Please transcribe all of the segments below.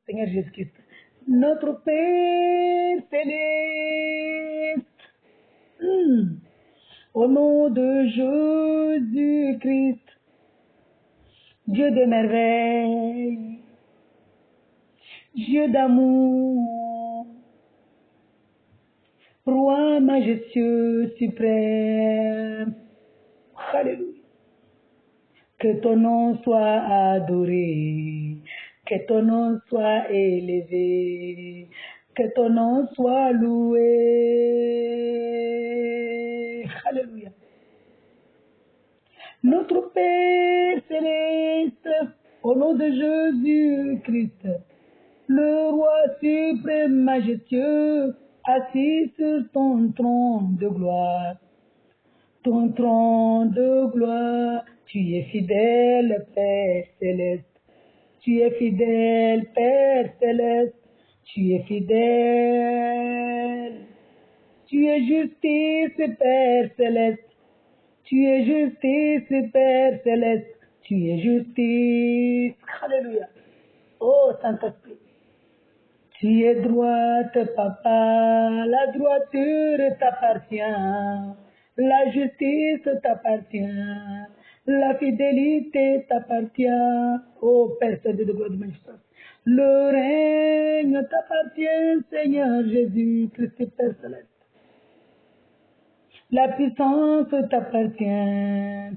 Seigneur Jésus-Christ. Notre Père céleste, au nom de Jésus-Christ, Dieu de merveille, Dieu d'amour, Roi majestueux suprême, Alléluia. Que ton nom soit adoré, que ton nom soit élevé, que ton nom soit loué. Alléluia. Notre Père céleste, au nom de Jésus-Christ, le roi suprême majestueux, assis sur ton trône de gloire. Ton trône de gloire, tu es fidèle, Père céleste. Tu es fidèle, Père céleste. Tu es fidèle. Tu es justice, Père céleste. Tu es justice, Père céleste. Tu es justice. Alléluia. Oh, Saint-Esprit. Tu es droite, Papa. La droiture t'appartient. La justice t'appartient. La fidélité t'appartient. Oh, Père Saint-Dieu de gloire de majesté. Le règne t'appartient, Seigneur Jésus-Christ, Père céleste. La puissance t'appartient.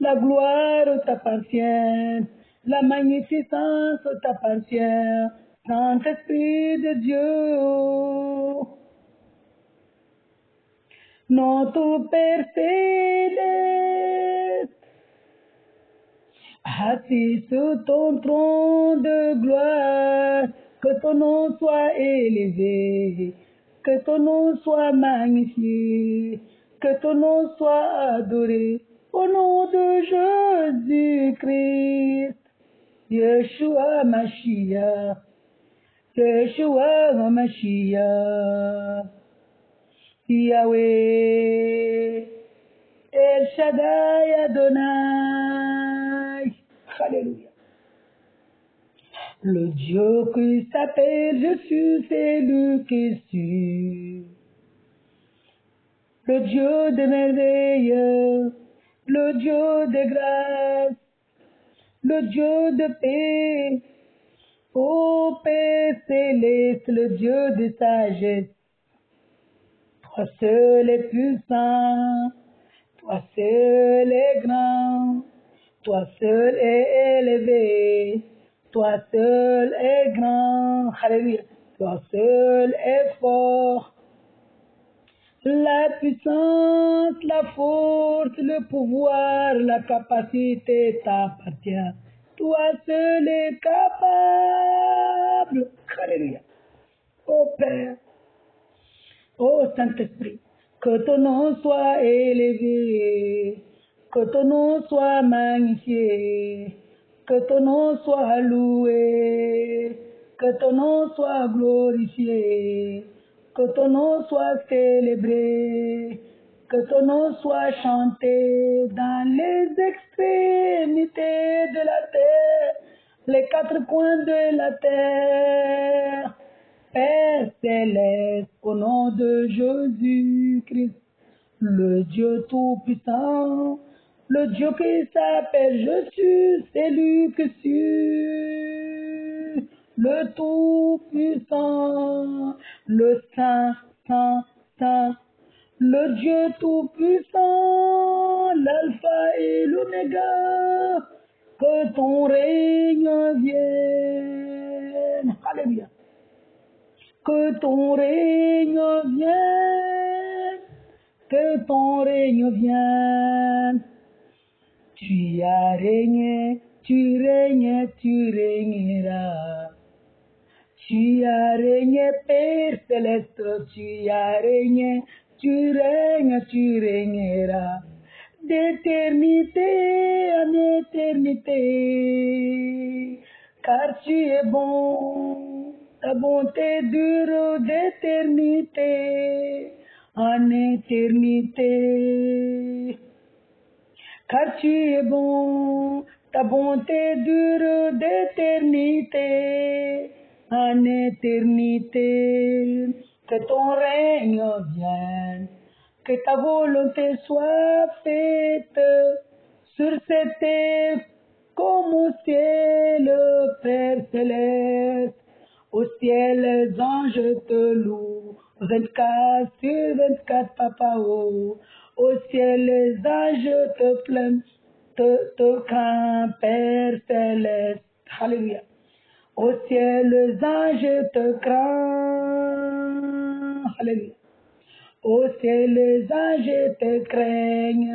La gloire t'appartient. La magnificence t'appartient. Saint-Esprit de Dieu, notre Père céleste, assis sur ton trône de gloire, que ton nom soit élevé, que ton nom soit magnifié, que ton nom soit adoré, au nom de Jésus-Christ, Yeshua Mashiach. Yeshua HaMashiach, Yahweh, El Shaddai Adonai. Alléluia. Le Dieu qui s'appelle Jésus, c'est lui qui suis. Le Dieu de merveille, le Dieu de grâce, le Dieu de paix. Ô Père céleste, le Dieu de sagesse, toi seul es puissant, toi seul es grand, toi seul es élevé, toi seul es grand, alléluia, toi seul es fort. La puissance, la force, le pouvoir, la capacité t'appartient. Toi seul es capable. Alléluia. Ô Père, ô Saint-Esprit, que ton nom soit élevé, que ton nom soit magnifié, que ton nom soit loué, que ton nom soit glorifié, que ton nom soit célébré, que ton nom soit chanté dans les extrémités de la terre, les quatre coins de la terre. Père céleste, au nom de Jésus-Christ, le Dieu tout-puissant, le Dieu qui s'appelle Jésus, c'est lui qui suit, le tout-puissant, le saint, saint, saint, le Dieu tout-puissant, l'alpha et l'oméga, que ton règne vienne. Alléluia. Que ton règne vienne, que ton règne vienne. Tu as régné, tu règnes, tu régneras. Tu as régné, Père céleste, tu as régné, tu règnes, tu régneras. D'éternité en éternité, car tu es bon, ta bonté dure d'éternité en éternité. Car tu es bon, ta bonté dure d'éternité en éternité. Que ton règne vienne, que ta volonté soit faite sur cette terre comme au ciel, Père céleste. Au ciel, les anges te louent, 24 sur 24, Papa, oh. Au ciel, les anges te plaint, te craignent, Père céleste. Alléluia. Au ciel, les anges te craignent. Alléluia. Au ciel, les anges te craignent.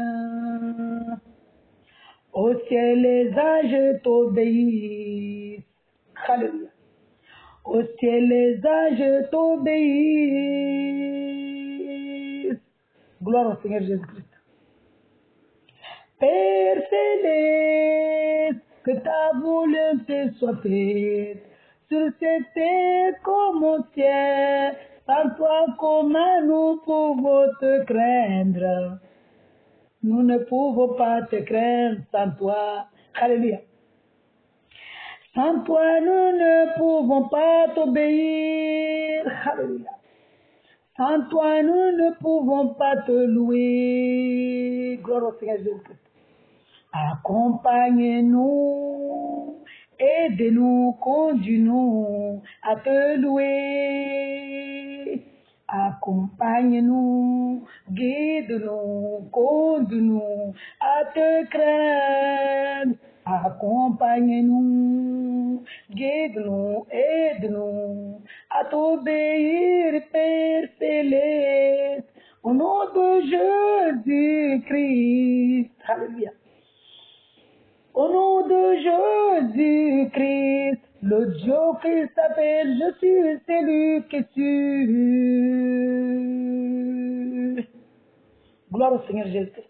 Au ciel, les anges t'obéissent. Alléluia. Au ciel, les anges t'obéissent. Gloire au Seigneur Jésus-Christ. Père céleste, que ta volonté soit faite sur cette terre comme au ciel. Sans toi, comment nous pouvons te craindre? Nous ne pouvons pas te craindre sans toi. Alléluia. Sans toi, nous ne pouvons pas t'obéir. Alléluia. Sans toi, nous ne pouvons pas te louer. Gloire au Seigneur Jésus-Christ. Accompagne-nous, aide-nous, conduis-nous à te louer. Accompagne-nous, guide-nous, conduis-nous à te craindre. Accompagne-nous, guide-nous, aide-nous à t'obéir, Père céleste, au nom de Jésus-Christ. Alléluia. Au nom de Jésus-Christ, le Dieu qui s'appelle Je suis celui qui suis. Gloire au Seigneur Jésus-Christ.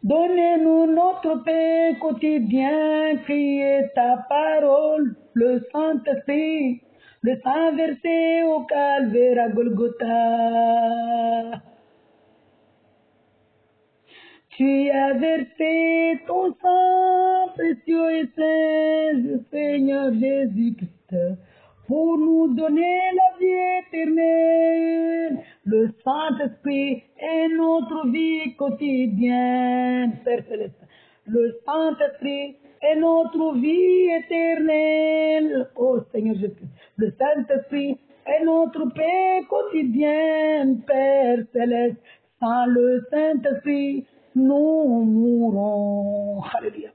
Donnez-nous notre pain quotidien, qui est ta parole, le Saint-Esprit, le sang versé au calvaire à Golgotha. Tu as versé ton sang précieux et saint, Seigneur Jésus-Christ, pour nous donner la vie éternelle. Le Saint-Esprit est notre vie quotidienne, Père Céleste. Le Saint-Esprit est notre vie éternelle, oh Seigneur Jésus-Christ. Le Saint-Esprit est notre paix quotidienne, Père Céleste. Sans le Saint-Esprit, nous mourrons. Alléluia.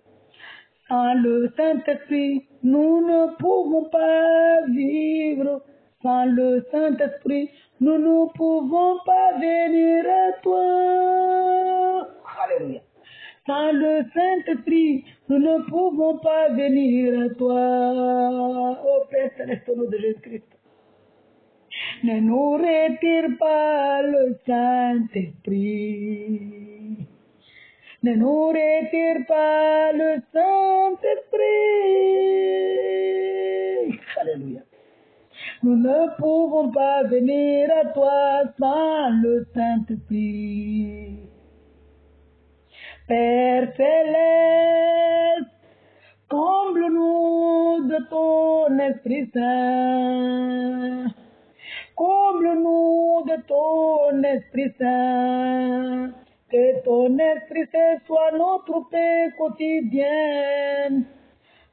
Sans le Saint-Esprit, nous ne pouvons pas vivre. Sans le Saint-Esprit, nous ne pouvons pas venir à toi. Alléluia. Sans le Saint-Esprit, nous ne pouvons pas venir à toi. Ô Père Céleste, au nom de Jésus-Christ. Ne nous retire pas le Saint-Esprit. Ne nous retire pas le Saint-Esprit. Alléluia. Nous ne pouvons pas venir à toi sans le Saint-Esprit. Père céleste, comble-nous de ton Esprit Saint. Comble-nous de ton Esprit Saint. Que ton Esprit Saint soit notre paix quotidienne.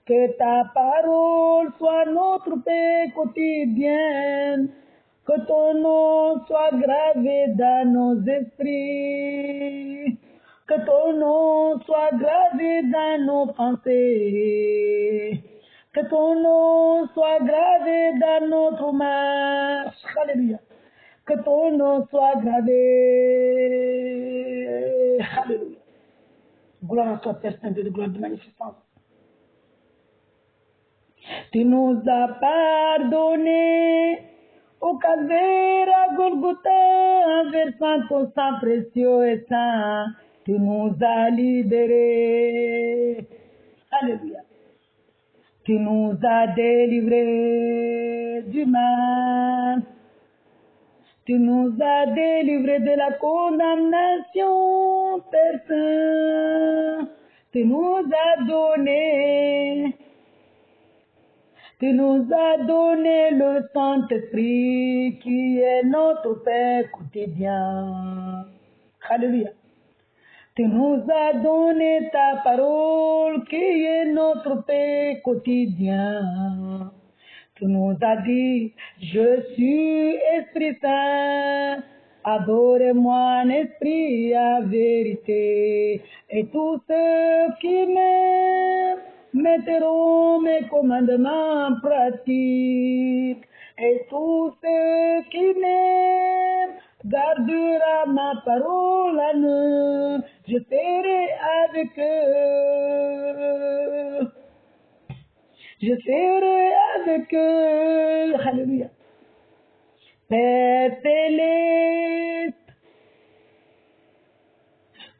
Que ta parole soit notre paix quotidienne. Que ton nom soit gravé dans nos esprits. Que ton nom soit gravé dans nos pensées. Que ton nom soit gravé dans notre marche. Alléluia. Que ton nom soit gravé. Alléluia. Gloire à toi, Père Saint-Dieu, de gloire de magnificence. Tu nous as pardonné au calvaire à Golgotha, en versant ton sang précieux et saint. Tu nous as libérés. Alléluia. Tu nous as délivrés du mal. Tu nous as délivrés de la condamnation, Père Saint. Tu nous as donné Tu nous as donné le Saint-Esprit qui est notre Père quotidien. Alléluia. Tu nous as donné ta parole qui est notre paix quotidien. Tu nous as dit, je suis Esprit Saint, adorez-moi en esprit et en vérité. Et tous ceux qui m'aiment mettront mes commandements en pratique. Et tous ceux qui m'aiment gardera ma parole en eux. Je serai avec eux. Je serai avec eux. Alléluia. Père céleste,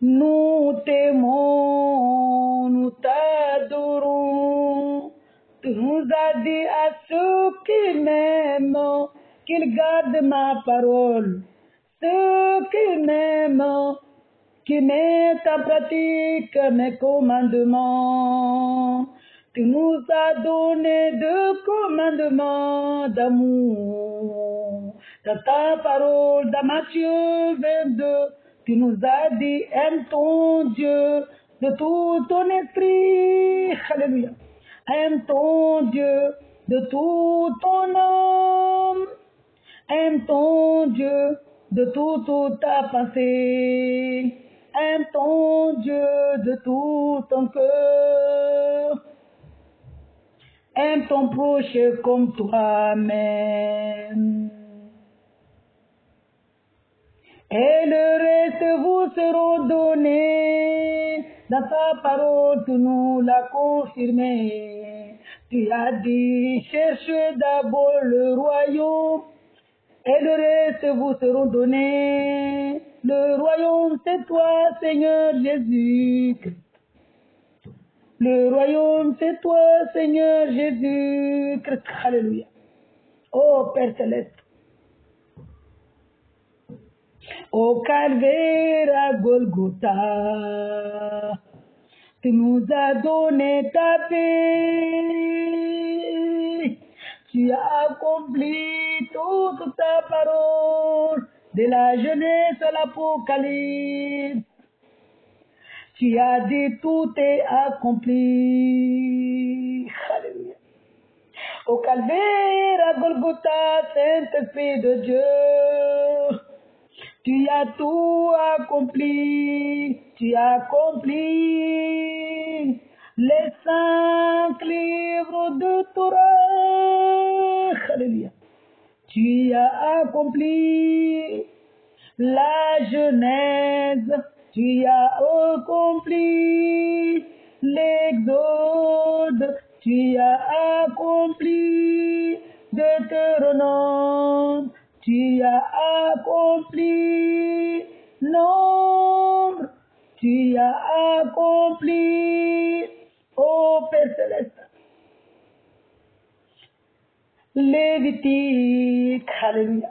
nous t'aimons, nous t'adorons. Tu nous as dit à ceux qui m'aiment qu'ils gardent ma parole. Ceux qui m'aiment, qui mettent en pratique mes commandements. Tu nous as donné deux commandements d'amour. Dans ta parole, dans Matthieu 22, tu nous as dit, aime ton Dieu de tout ton esprit. Alléluia. Aime ton Dieu de tout ton âme. Aime ton Dieu de toute ta pensée. Aime ton Dieu de tout ton cœur. Aime ton proche comme toi-même. Et le reste vous sera donné. Dans ta parole, tu nous l'as confirmé. Tu as dit, cherchez d'abord le royaume. Et le reste vous sera donné. Le royaume, c'est toi, Seigneur Jésus-Christ. Le royaume, c'est toi, Seigneur Jésus-Christ. Alléluia. Oh Père Céleste. Au calvaire à Golgotha, tu nous as donné ta paix. Tu as accompli toute ta parole, de la Genèse à l'Apocalypse. Tu as dit tout est accompli. Alléluia. Au calvaire à Golgotha, Saint-Esprit de Dieu, tu as tout accompli, tu as accompli les 5 livres de Torah. Alléluia. Tu as accompli la Genèse, tu as accompli l'Exode, tu as accompli Deutéronome, tu as accompli Nombre, tu as accompli, ô Père Céleste, Lévitique, alléluia.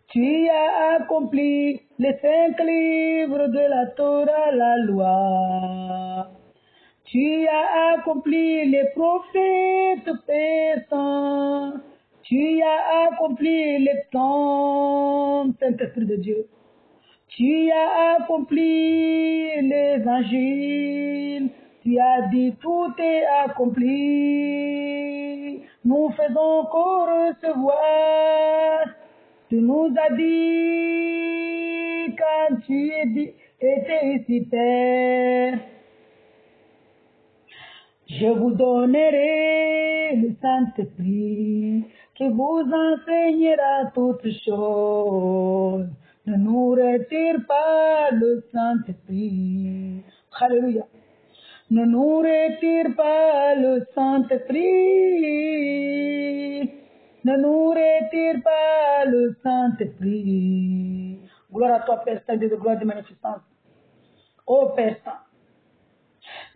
Tu as accompli les 5 livres de la Torah, la loi. Tu as accompli les prophètes persans. Tu as accompli les psaumes, Saint-Esprit de Dieu. Tu as accompli l'évangile. Tu as dit tout est accompli. Nous faisons qu'au recevoir. Tu nous as dit quand tu étais ici, Père. Je vous donnerai le Saint-Esprit qui vous enseignera toutes choses. Ne nous retire pas le Saint-Esprit. Alléluia. Ne nous retire pas le Saint-Esprit. Ne nous retire pas le Saint-Esprit. Gloire à toi, Père Saint, de gloire de magnificence. Ô Père Saint.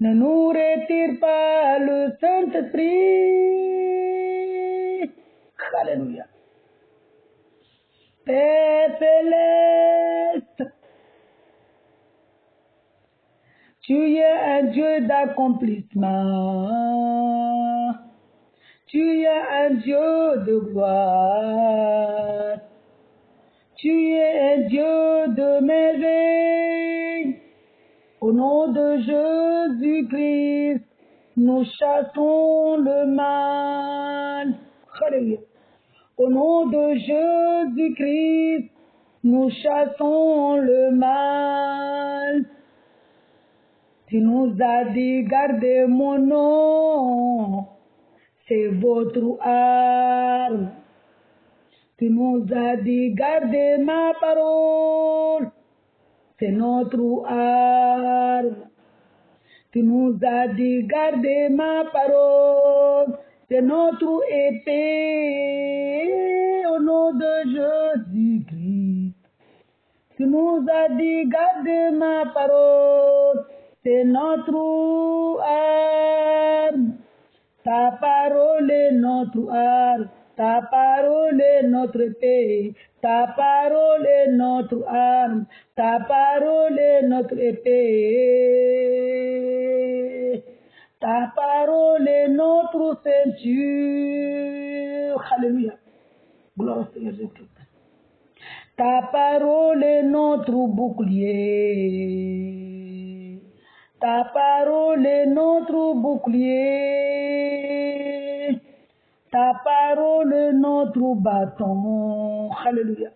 Ne nous retire pas le Saint-Esprit. Alléluia. Père Céleste, tu es un Dieu d'accomplissement. un Dieu de gloire. Tu es un Dieu de merveille. Au nom de Jésus-Christ, nous chassons le mal. Alléluia. Au nom de Jésus-Christ, nous chassons le mal. Tu nous as dit, gardez mon nom, c'est votre arme. Tu nous as dit, gardez ma parole, c'est notre arme. Tu nous as dit, gardez ma parole, c'est notre épée, au nom de Jésus-Christ. Tu nous as dit, gardez ma parole, c'est notre arme. Ta parole est notre arme. Ta parole est notre épée. Ta parole est notre arme. Ta parole est notre épée. Ta parole est notre ceinture. Alléluia. Gloire au Seigneur Jésus-Christ. Ta parole est notre bouclier. Ta parole est notre bouclier. Ta parole est notre bâton. Alléluia.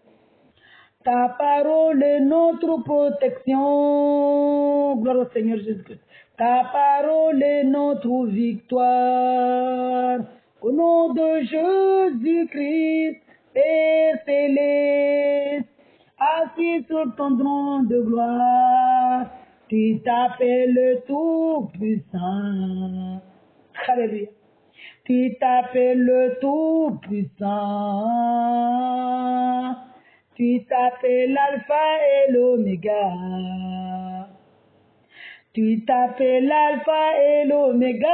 Ta parole est notre protection. Gloire au Seigneur Jésus-Christ. Ta parole est notre victoire. Au nom de Jésus-Christ, Père céleste, assis sur ton trône de gloire, tu t'appelles le Tout-Puissant. Alléluia. Tu t'appelles le Tout-Puissant. Tu t'appelles l'Alpha et l'Oméga. Tu t'appelles l'Alpha et l'Oméga.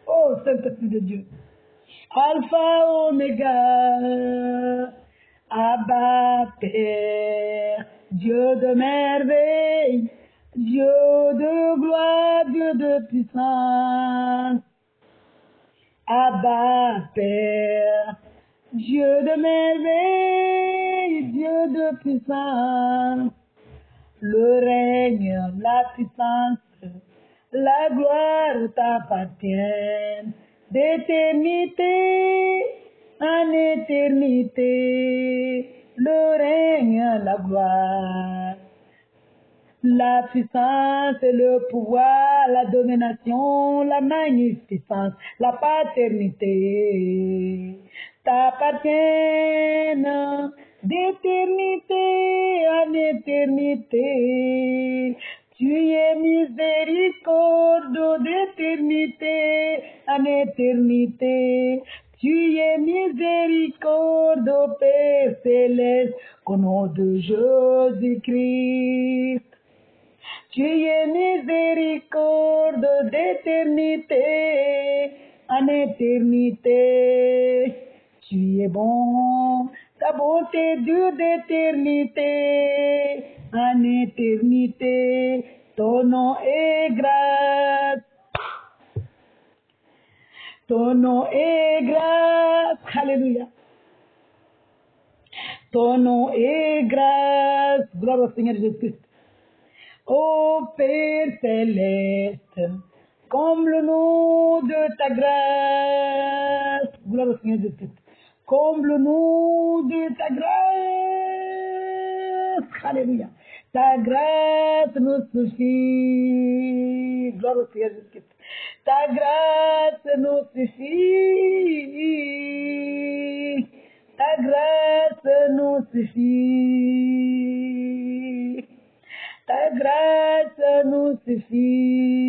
Oh, Saint-Esprit de Dieu. Alpha, Oméga. Abba, Père. Dieu de merveille. Dieu de gloire, Dieu de puissance. Abba, Père. Dieu de merveille, Dieu de puissance. Le règne, la puissance, la gloire t'appartiennent. D'éternité en éternité, le règne, la gloire. La puissance, le pouvoir, la domination, la magnificence, la paternité t'appartiennent d'éternité en éternité. Tu es miséricorde d'éternité en éternité. Tu es miséricorde, Père céleste, au nom de Jésus-Christ. Tu es miséricorde d'éternité en éternité. Tu es bon, ta bonté dure d'éternité en éternité. Ton nom est grâce. Ton nom est grâce. Alléluia. Ton nom est grâce. Gloire au Seigneur Jésus-Christ. Ô Père céleste, comble-nous de ta grâce. Gloire au Seigneur Jésus-Christ. Comble-nous de ta grâce. Alléluia. Ta grâce nous suffit. Gloire au Seigneur Jésus-Christ. Ta grâce nous suffit. Ta grâce nous suffit. Ta grâce nous suffit.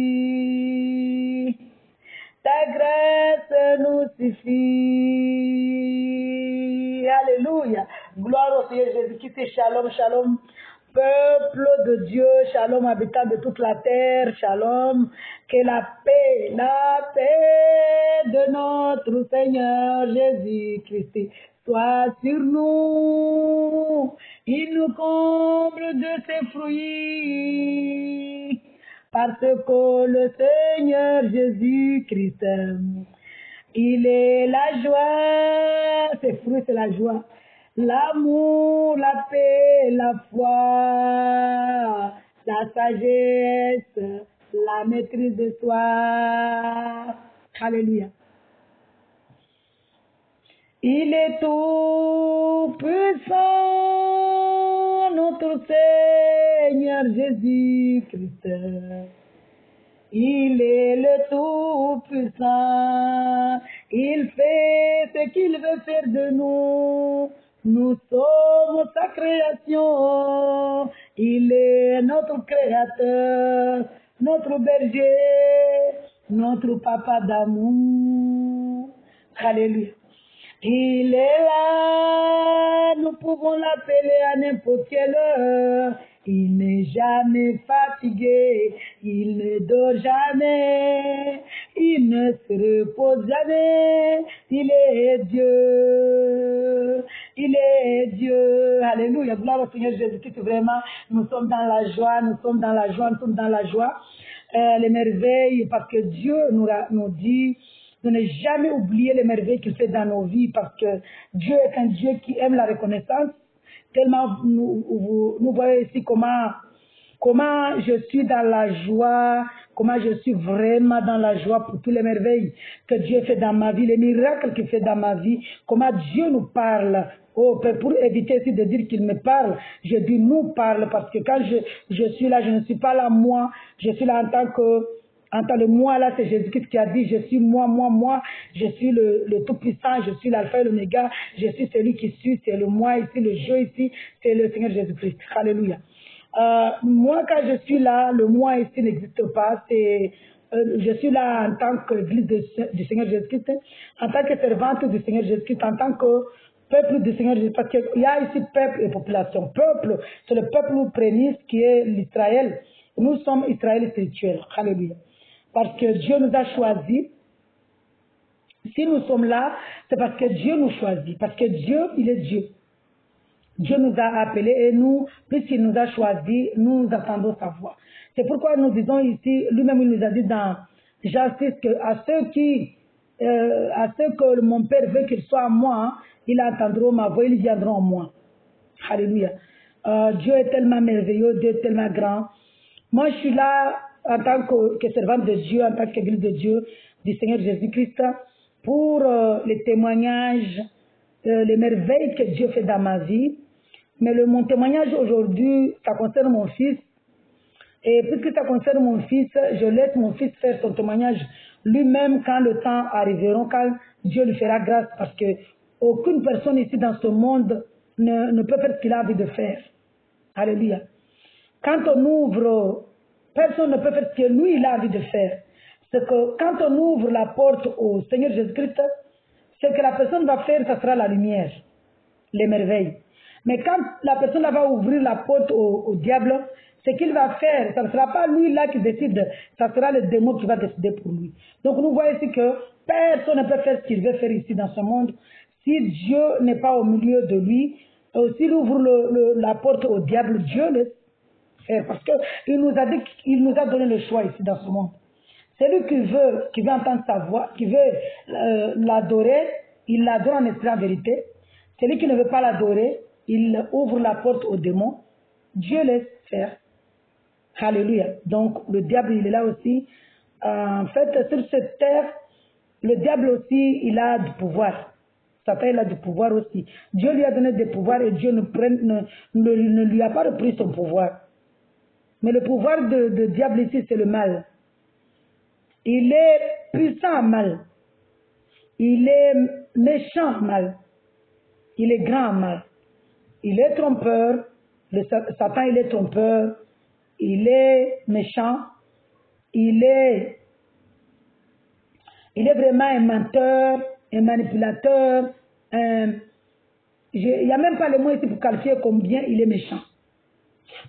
Ta grâce nous suffit. Alléluia. Gloire au Seigneur Jésus-Christ. Shalom, shalom. Peuple de Dieu, shalom, habitants de toute la terre, shalom. Que la paix de notre Seigneur Jésus-Christ soit sur nous. Il nous comble de ses fruits. parce que le Seigneur Jésus-Christ, il est la joie, ses fruits c'est la joie, l'amour, la paix, la foi, la sagesse, la maîtrise de soi. Alléluia. Il est tout puissant, notre Seigneur Jésus-Christ. Il est le Tout-Puissant. Il fait ce qu'il veut faire de nous. Nous sommes sa création. Il est notre créateur, notre berger, notre papa d'amour. Alléluia. Il est là, nous pouvons l'appeler à n'importe quelle heure. Il n'est jamais fatigué, il ne dort jamais, il ne se repose jamais. Il est Dieu, il est Dieu. Alléluia, gloire au Seigneur Jésus-Christ. Vraiment, nous sommes dans la joie, nous sommes dans la joie, nous sommes dans la joie. Les merveilles, parce que Dieu nous dit de ne jamais oublier les merveilles qu'il fait dans nos vies, parce que Dieu est un Dieu qui aime la reconnaissance. Tellement nous voyons ici comment je suis dans la joie, comment je suis vraiment dans la joie pour toutes les merveilles que Dieu fait dans ma vie, les miracles qu'il fait dans ma vie, comment Dieu nous parle. Oh, pour éviter aussi de dire qu'il me parle, je dis nous parle, parce que quand je suis là, je ne suis pas là moi, je suis là en tant que le moi là, c'est Jésus-Christ qui a dit, je suis moi, je suis le Tout-Puissant, je suis l'Alpha et l'Oméga, je suis celui qui suit, c'est le moi ici, le je ici, c'est le Seigneur Jésus-Christ. Alléluia. Moi, quand je suis là, le moi ici n'existe pas, je suis là en tant qu'église du Seigneur Jésus-Christ, en tant que servante du Seigneur Jésus-Christ, en tant que peuple du Seigneur Jésus-Christ, parce qu'il y a ici peuple et population. Peuple, c'est le peuple prémisse qui est l'Israël. Nous sommes Israël spirituel. Alléluia. Parce que Dieu nous a choisis. Si nous sommes là, c'est parce que Dieu nous choisit. Parce que Dieu, il est Dieu. Dieu nous a appelés et nous, puisqu'il nous a choisis, nous attendons sa voix. C'est pourquoi nous disons ici, lui-même il nous a dit dans Jean 6 que à ceux que mon Père veut qu'ils soient à moi, ils entendront ma voix, ils viendront à moi. Alléluia. Dieu est tellement merveilleux, Dieu est tellement grand. Moi, je suis là en tant que servante de Dieu, en tant qu'église de Dieu, du Seigneur Jésus-Christ, pour les témoignages, les merveilles que Dieu fait dans ma vie. Mais mon témoignage aujourd'hui, ça concerne mon fils. Et puisque ça concerne mon fils, je laisse mon fils faire son témoignage lui-même quand le temps arrivera, quand Dieu lui fera grâce, parce que aucune personne ici dans ce monde ne peut faire ce qu'il a envie de faire. Alléluia. Quand on ouvre, personne ne peut faire ce que lui, il a envie de faire. C'est que quand on ouvre la porte au Seigneur Jésus-Christ, ce que la personne va faire, ça sera la lumière, les merveilles. Mais quand la personne va ouvrir la porte au diable, ce qu'il va faire, ça ne sera pas lui là qui décide, ça sera le démon qui va décider pour lui. Donc nous voyons ici que personne ne peut faire ce qu'il veut faire ici dans ce monde si Dieu n'est pas au milieu de lui. S'il ouvre la porte au diable, Dieu laisse faire, parce qu'il nous a dit qu'il nous a donné le choix ici dans ce monde. Celui qui veut entendre sa voix, qui veut l'adorer, il l'adore en esprit en vérité. Celui qui ne veut pas l'adorer, il ouvre la porte au démon. Dieu laisse faire. Alléluia. Donc le diable, il est là aussi. En fait, sur cette terre, le diable aussi, il a du pouvoir. Satan, il a du pouvoir aussi. Dieu lui a donné des pouvoirs et Dieu ne lui a pas repris son pouvoir. Mais le pouvoir de diable ici, c'est le mal. Il est puissant en mal. Il est méchant en mal. Il est grand en mal. Il est trompeur. Satan, il est trompeur. Il est méchant. Il est vraiment un menteur, un manipulateur. Il n'y a même pas le mot ici pour qualifier combien il est méchant.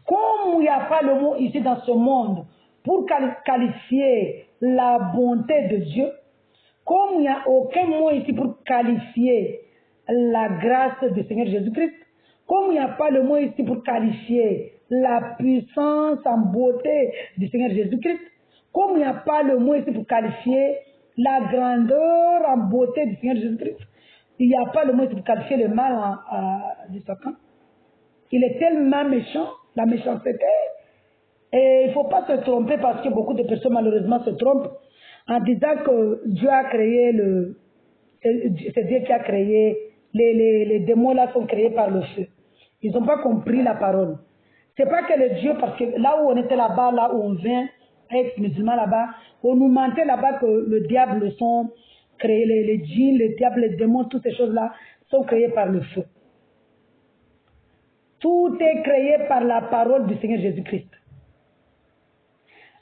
Comme il n'y a pas le mot ici dans ce monde pour qualifier la bonté de Dieu, comme il n'y a aucun mot ici pour qualifier la grâce du Seigneur Jésus-Christ, comme il n'y a pas le mot ici pour qualifier la puissance en beauté du Seigneur Jésus-Christ. Comme il n'y a pas le mot ici pour qualifier la grandeur en beauté du Seigneur Jésus-Christ, il n'y a pas le mot ici pour qualifier le mal du Satan. Il est tellement méchant, la méchanceté. Et il ne faut pas se tromper parce que beaucoup de personnes malheureusement se trompent en disant que Dieu a créé c'est Dieu qui a créé, les démons là sont créés par le feu. Ils n'ont pas compris la parole. C'est pas que le Dieu, parce que là où on était là-bas, là où on vient, être musulman là-bas, on nous mentait là-bas que le diable sont créés, les djinns, les diables, les démons, toutes ces choses-là sont créées par le feu. Tout est créé par la parole du Seigneur Jésus-Christ.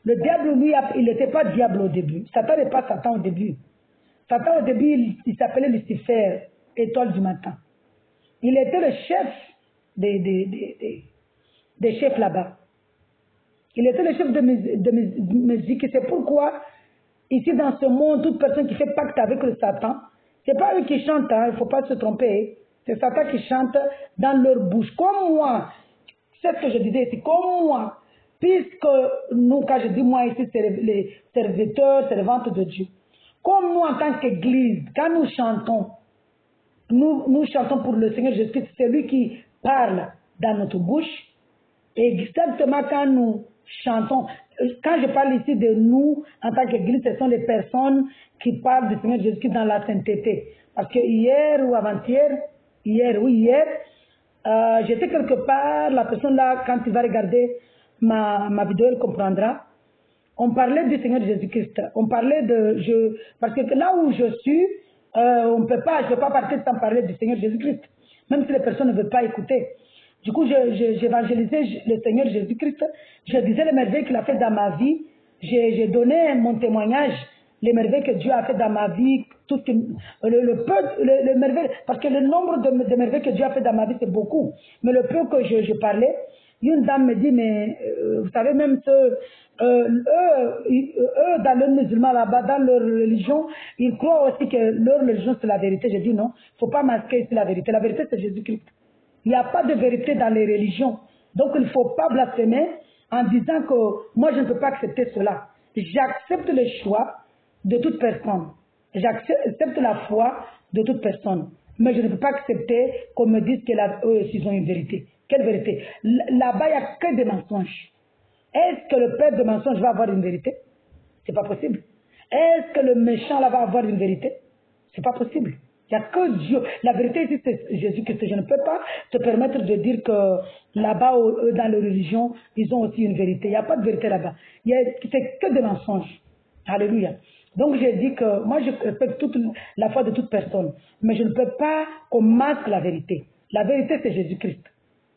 Le diable, lui, il n'était pas diable au début. Satan n'est pas Satan au début. Satan au début, il s'appelait Lucifer, étoile du matin. Il était le chef des chefs là-bas. Il était le chef de musique. Et c'est pourquoi, ici dans ce monde, toute personne qui fait pacte avec le Satan, ce n'est pas eux qui chantent, hein, il ne faut pas se tromper. C'est Satan qui chante dans leur bouche. Comme moi, c'est ce que je disais ici, comme moi. Puisque nous, quand je dis moi ici, c'est les serviteurs, servantes de Dieu. Comme nous, en tant qu'Église, quand nous chantons, nous chantons pour le Seigneur Jésus-Christ, c'est lui qui parle dans notre bouche. Et exactement quand nous chantons, quand je parle ici de nous, en tant qu'Église, ce sont les personnes qui parlent du Seigneur Jésus-Christ dans la sainteté. Parce que hier ou avant-hier, hier, j'étais quelque part, la personne là, quand il va regarder ma vidéo, elle comprendra. On parlait du Seigneur Jésus-Christ. On parlait parce que là où je suis, je ne peux pas partir sans parler du Seigneur Jésus-Christ. Même si les personnes ne veulent pas écouter. Du coup, j'évangélisais le Seigneur Jésus-Christ. Je disais les merveilles qu'il a fait dans ma vie. J'ai donné mon témoignage, les merveilles que Dieu a fait dans ma vie, tout ce que, le merveille, parce que le nombre de merveilles que Dieu a fait dans ma vie, c'est beaucoup. Mais le peu que je parlais, une dame me dit, mais vous savez même que eux, dans leur musulman là-bas, dans leur religion, ils croient aussi que leur religion c'est la vérité. Je dis non, il ne faut pas masquer ici la vérité. La vérité c'est Jésus-Christ. Il n'y a pas de vérité dans les religions. Donc il ne faut pas blasphémer en disant que moi je ne peux pas accepter cela. J'accepte le choix de toute personne. J'accepte la foi de toute personne. Mais je ne peux pas accepter qu'on me dise qu'eux ils ont une vérité. Quelle vérité? Là-bas, il n'y a que des mensonges. Est-ce que le père de mensonges va avoir une vérité? C'est pas possible. Est-ce que le méchant là va avoir une vérité? C'est pas possible. Il n'y a que Dieu. La vérité ici, c'est Jésus-Christ. Je ne peux pas te permettre de dire que là-bas, eux, dans les religions, ils ont aussi une vérité. Il n'y a pas de vérité là-bas. C'est que des mensonges. Alléluia. Donc j'ai dit que moi je respecte toute la foi de toute personne. Mais je ne peux pas qu'on masque la vérité. La vérité c'est Jésus-Christ.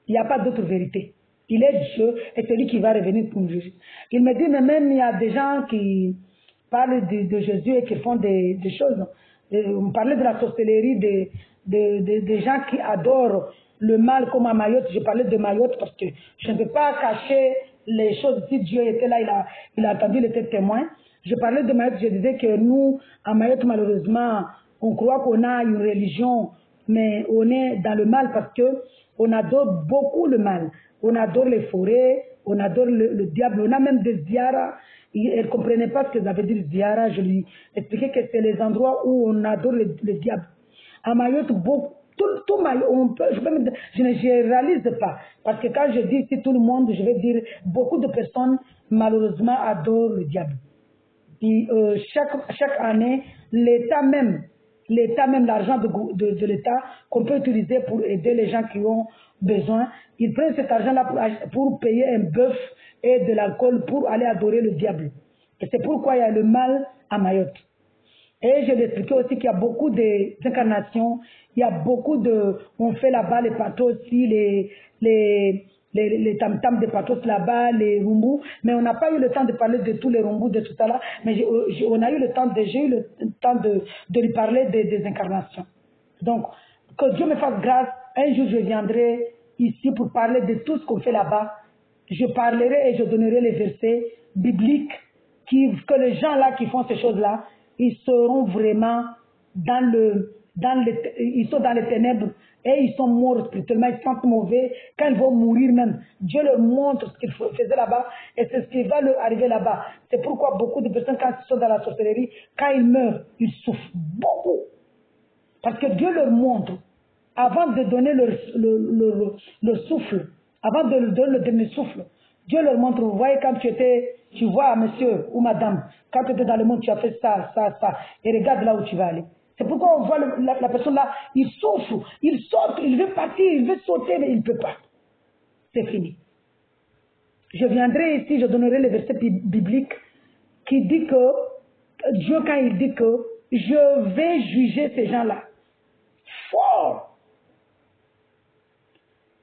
Il n'y a pas d'autre vérité. Il est Dieu et c'est lui qui va revenir pour nous juger. Il me dit, mais même il y a des gens qui parlent de Jésus et qui font des choses. On parlait de la sorcellerie, des gens qui adorent le mal comme à Mayotte. Je parlais de Mayotte parce que je ne peux pas cacher les choses. Si Dieu était là, il a entendu, il était témoin. Je parlais de Mayotte, je disais que nous, à Mayotte, malheureusement, on croit qu'on a une religion, mais on est dans le mal parce que on adore beaucoup le mal. On adore les forêts, on adore le diable, on a même des ziyaras. Elle ne comprenait pas ce que ça veut dire ziyara. Je lui expliquais que c'est les endroits où on adore le diable. À Mayotte, tout Mayotte, je ne généralise pas. Parce que quand je dis ici tout le monde, je vais dire beaucoup de personnes malheureusement adorent le diable. Et, chaque année, l'État même, l'argent de l'État qu'on peut utiliser pour aider les gens qui ont besoin, ils prennent cet argent-là pour payer un bœuf et de l'alcool pour aller adorer le diable. Et c'est pourquoi il y a le mal à Mayotte. Et je l'expliquais aussi qu'il y a beaucoup d'incarnations, il y a beaucoup on fait là-bas les patos aussi, les tam-tams de patos là-bas, les rumbous, mais on n'a pas eu le temps de parler de tous les rumbous, de tout ça là, mais j'ai eu le temps de lui parler des incarnations. Donc, que Dieu me fasse grâce, un jour je viendrai ici pour parler de tout ce qu'on fait là-bas. Je parlerai et je donnerai les versets bibliques que les gens là qui font ces choses-là, ils seront vraiment dans ils sont dans les ténèbres et ils sont morts spirituellement, ils se sentent mauvais. Quand ils vont mourir même, Dieu leur montre ce qu'ils faisaient là-bas et c'est ce qui va leur arriver là-bas. C'est pourquoi beaucoup de personnes, quand ils sont dans la sorcellerie, quand ils meurent, ils souffrent beaucoup. Parce que Dieu leur montre, avant de donner le souffle, avant de leur donner le demi-souffle, Dieu leur montre, vous voyez, quand tu vois monsieur ou madame, quand tu étais dans le monde, tu as fait ça, ça, ça, et regarde là où tu vas aller. C'est pourquoi on voit la personne là, il souffre, il saute, il veut partir, il veut sauter, mais il ne peut pas. C'est fini. Je viendrai ici, je donnerai le verset biblique qui dit que, Dieu quand il dit que, je vais juger ces gens-là. Fort.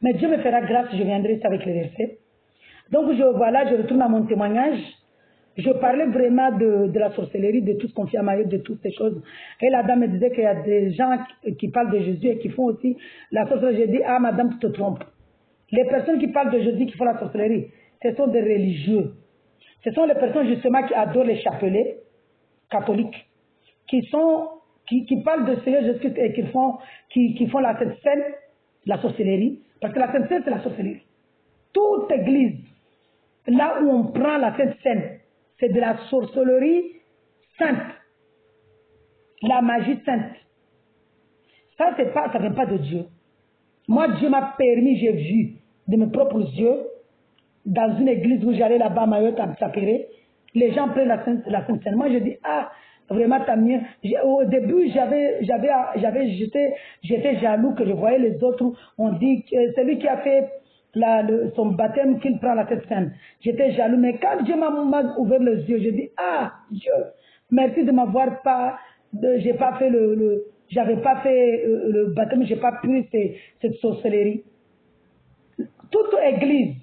Mais Dieu me fera grâce, je viendrai ici avec les versets. Donc voilà, je retourne à mon témoignage. Je parlais vraiment de la sorcellerie, de tout ce qu'on fait à Mayotte, de toutes ces choses. Et la dame me disait qu'il y a des gens qui parlent de Jésus et qui font aussi la sorcellerie. J'ai dit, ah madame, tu te trompes. Les personnes qui parlent de Jésus, qui font la sorcellerie, ce sont des religieux. Ce sont les personnes justement qui adorent les chapelets catholiques, qui parlent de Seigneur Jésus-Christ et qui font la Sainte Seine, la sorcellerie. Parce que la Sainte Seine, c'est la sorcellerie. Toute église, là où on prend la Sainte Seine, c'est de la sorcellerie sainte. La magie sainte. Ça ne vient pas de Dieu. Moi, Dieu m'a permis, j'ai vu de mes propres yeux, dans une église où j'allais là-bas à Mayotte, à Sapéré, les gens prennent la Sainte Seine. Moi, je dis, ah, vraiment, t'as mieux. Au début, j'étais jaloux que je voyais les autres. On dit que celui qui a fait son baptême, qu'il prend la Sainte Seine. J'étais jaloux, mais quand Dieu m'a ouvert les yeux, je dis, ah, Dieu, merci de m'avoir pas, j'avais pas fait le baptême, j'ai pas pris cette sorcellerie. Toute église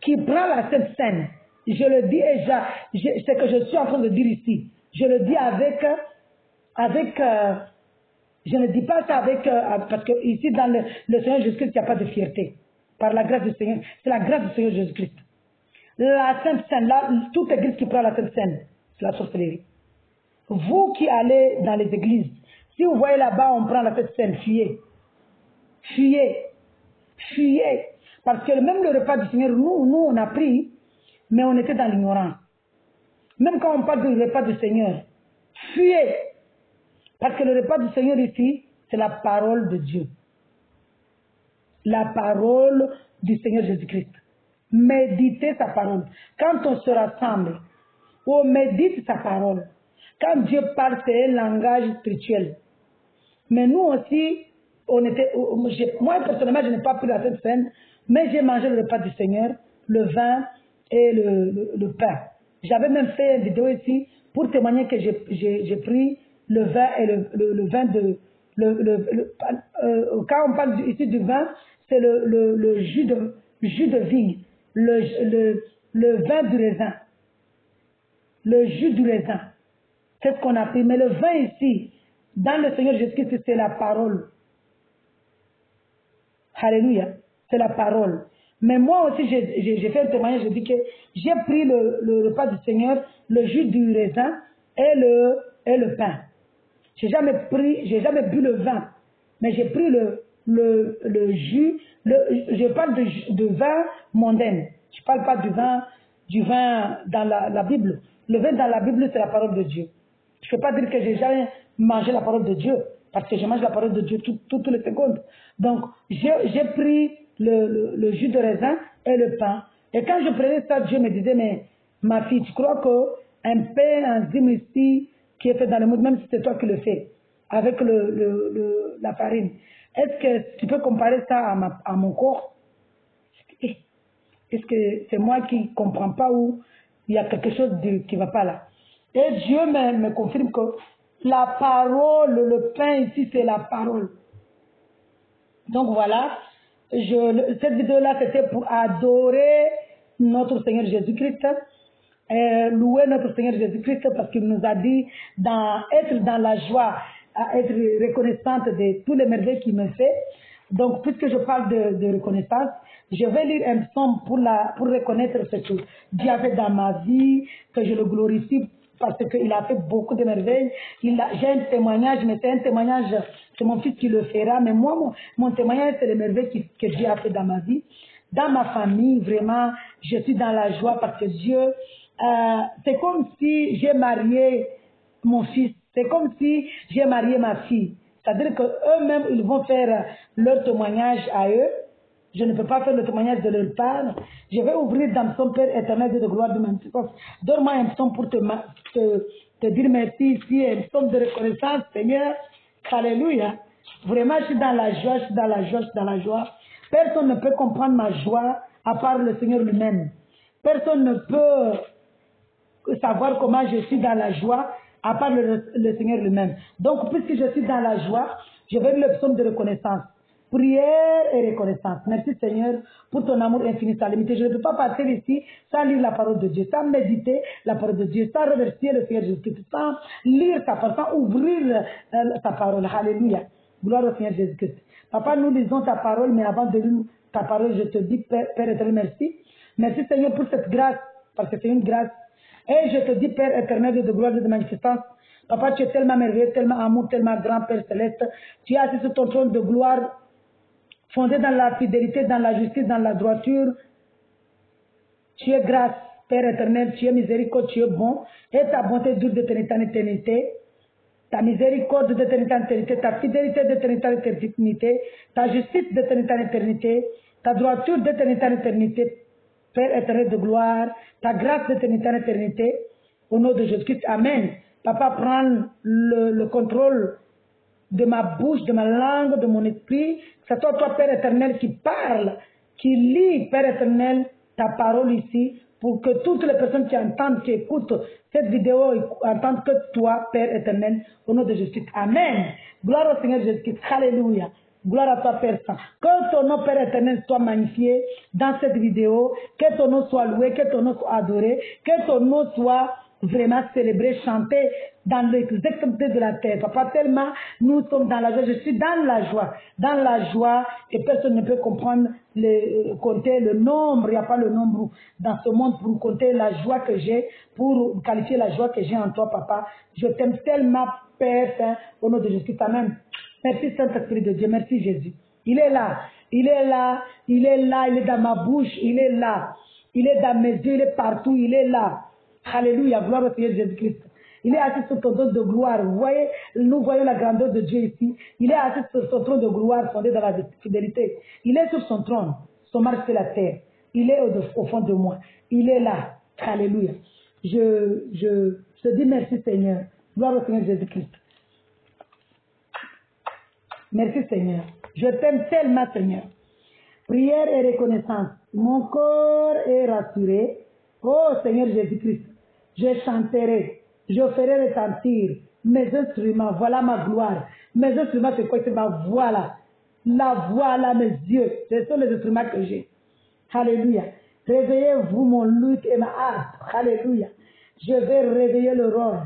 qui prend la Sainte Seine, je le dis et c'est que je suis en train de dire ici. Je le dis je ne dis pas ça parce que ici dans le Seigneur Jésus-Christ, il n'y a pas de fierté. Par la grâce du Seigneur, c'est la grâce du Seigneur Jésus-Christ. La Sainte Seine, là, toute église qui prend la Sainte Seine, c'est la sorcellerie. Vous qui allez dans les églises, si vous voyez là-bas, on prend la Sainte Seine, fuyez. Fuyez. Fuyez. Parce que même le repas du Seigneur, nous on a pris, mais on était dans l'ignorance. Même quand on parle du repas du Seigneur, fuyez. Parce que le repas du Seigneur ici, c'est la parole de Dieu. La parole du Seigneur Jésus-Christ. Méditez sa parole. Quand on se rassemble, on médite sa parole. Quand Dieu parle, c'est un langage spirituel. Mais nous aussi, moi personnellement, je n'ai pas pris la Sainte Seine, mais j'ai mangé le repas du Seigneur, le vin et le pain. J'avais même fait une vidéo ici pour témoigner que j'ai pris le vin et le vin de... quand on parle ici du vin, c'est le jus de vigne, le vin du raisin, le jus du raisin. C'est ce qu'on a pris. Mais le vin ici, dans le Seigneur Jésus-Christ, c'est la parole. Alléluia. C'est la parole. Mais moi aussi, j'ai fait un témoignage, je dis que j'ai pris le repas du Seigneur, le jus du raisin et le pain. J'ai jamais bu le vin, mais j'ai pris le jus, je parle de vin mondain. Je ne parle pas du vin dans la Bible. Le vin dans la Bible, c'est la parole de Dieu. Je ne peux pas dire que j'ai jamais mangé la parole de Dieu, parce que je mange la parole de Dieu toutes les secondes. Donc, j'ai pris le jus de raisin et le pain. Et quand je prenais ça, Dieu me disait, mais ma fille, tu crois qu'un pain enzyme ici, qui est fait dans le monde, même si c'est toi qui le fais, avec la farine, est-ce que tu peux comparer ça à mon corps? Est-ce que c'est moi qui ne comprends pas ou il y a quelque chose qui ne va pas là? Et Dieu me confirme que la parole, le pain ici, c'est la parole. Donc voilà, cette vidéo-là, c'était pour adorer notre Seigneur Jésus-Christ, louer notre Seigneur Jésus-Christ parce qu'il nous a dit être dans la joie, à être reconnaissante de tous les merveilles qu'il me fait. Donc, puisque je parle de reconnaissance, je vais lire un psaume pour reconnaître ce que Dieu a fait dans ma vie, que je le glorifie parce qu'il a fait beaucoup de merveilles. J'ai un témoignage, mais c'est un témoignage, c'est mon fils qui le fera, mais moi, mon témoignage, c'est les merveilles que Dieu a fait dans ma vie. Dans ma famille, vraiment, je suis dans la joie parce que Dieu, c'est comme si j'ai marié mon fils, c'est comme si j'ai marié ma fille. C'est-à-dire qu'eux-mêmes, ils vont faire leur témoignage à eux. Je ne peux pas faire le témoignage de leur part. Je vais ouvrir dans son Père éternel de gloire de mon puissance. Donne-moi un psaume pour te dire merci ici, un psaume de reconnaissance, Seigneur. Alléluia. Vraiment, je suis dans la joie, je suis dans la joie, je suis dans la joie. Personne ne peut comprendre ma joie à part le Seigneur lui-même. Personne ne peut savoir comment je suis dans la joie à part le Seigneur lui-même. Donc, puisque je suis dans la joie, je vais lire le psaume de reconnaissance. Prière et reconnaissance. Merci Seigneur pour ton amour infini, sans limite. Je ne peux pas partir ici sans lire la parole de Dieu, sans méditer la parole de Dieu, sans remercier le Seigneur Jésus-Christ, sans lire sa parole, sans ouvrir sa parole. Alléluia. Gloire au Seigneur Jésus-Christ. Papa, nous lisons ta parole, mais avant de lire ta parole, je te dis, Père éternel, merci. Merci Seigneur pour cette grâce, parce que c'est une grâce. Et je te dis, Père éternel de gloire, de magnificence, Papa, tu es tellement merveilleux, tellement amour, tellement grand, Père céleste. Tu es assis sur ton trône de gloire, fondé dans la fidélité, dans la justice, dans la droiture. Tu es grâce, Père éternel, tu es miséricorde, tu es bon, et ta bonté dure d'éternité en éternité. Ta miséricorde d'éternité en éternité, ta fidélité d'éternité en éternité, ta justice d'éternité en éternité, ta droiture d'éternité en éternité, Père éternel de gloire, ta grâce d'éternité en éternité, au nom de Jésus-Christ. Amen. Papa, prends le contrôle de ma bouche, de ma langue, de mon esprit. C'est toi, Père éternel, qui parle, qui lit, Père éternel, ta parole ici, pour que toutes les personnes qui entendent, qui écoutent cette vidéo, entendent que toi, Père éternel, au nom de Jésus. Amen. Gloire au Seigneur Jésus-Christ. Alléluia. Gloire à toi, Père Saint. Que ton nom, Père éternel, soit magnifié dans cette vidéo. Que ton nom soit loué, que ton nom soit adoré, que ton nom soit vraiment célébré, chanté dans les extrémités de la terre. Papa, tellement nous sommes dans la joie. Je suis dans la joie, et personne ne peut comprendre, compter le nombre. Il n'y a pas le nombre dans ce monde pour compter la joie que j'ai, pour qualifier la joie que j'ai en toi, Papa. Je t'aime tellement, Père Saint, au nom de Jésus. Amen. Merci Saint-Esprit de Dieu, merci Jésus. Il est là, il est là, il est là, il est dans ma bouche, il est là. Il est dans mes yeux, il est partout, il est là. Alléluia, gloire au Seigneur Jésus-Christ. Il est assis sur ton trône de gloire. Vous voyez, nous voyons la grandeur de Dieu ici. Il est assis sur son trône de gloire fondé dans la fidélité. Il est sur son trône, son marche sur la terre. Il est au fond de moi. Il est là. Alléluia. Je te dis merci Seigneur. Gloire au Seigneur Jésus-Christ. Merci Seigneur. Je t'aime tellement Seigneur. Prière et reconnaissance. Mon corps est rassuré. Oh Seigneur Jésus-Christ, je chanterai, je ferai retentir mes instruments. Voilà ma gloire. Mes instruments, c'est quoi? C'est ma voix là. La voix là, mes yeux. Ce sont les instruments que j'ai. Alléluia. Réveillez-vous mon luth et ma harpe. Alléluia. Je vais réveiller le roi.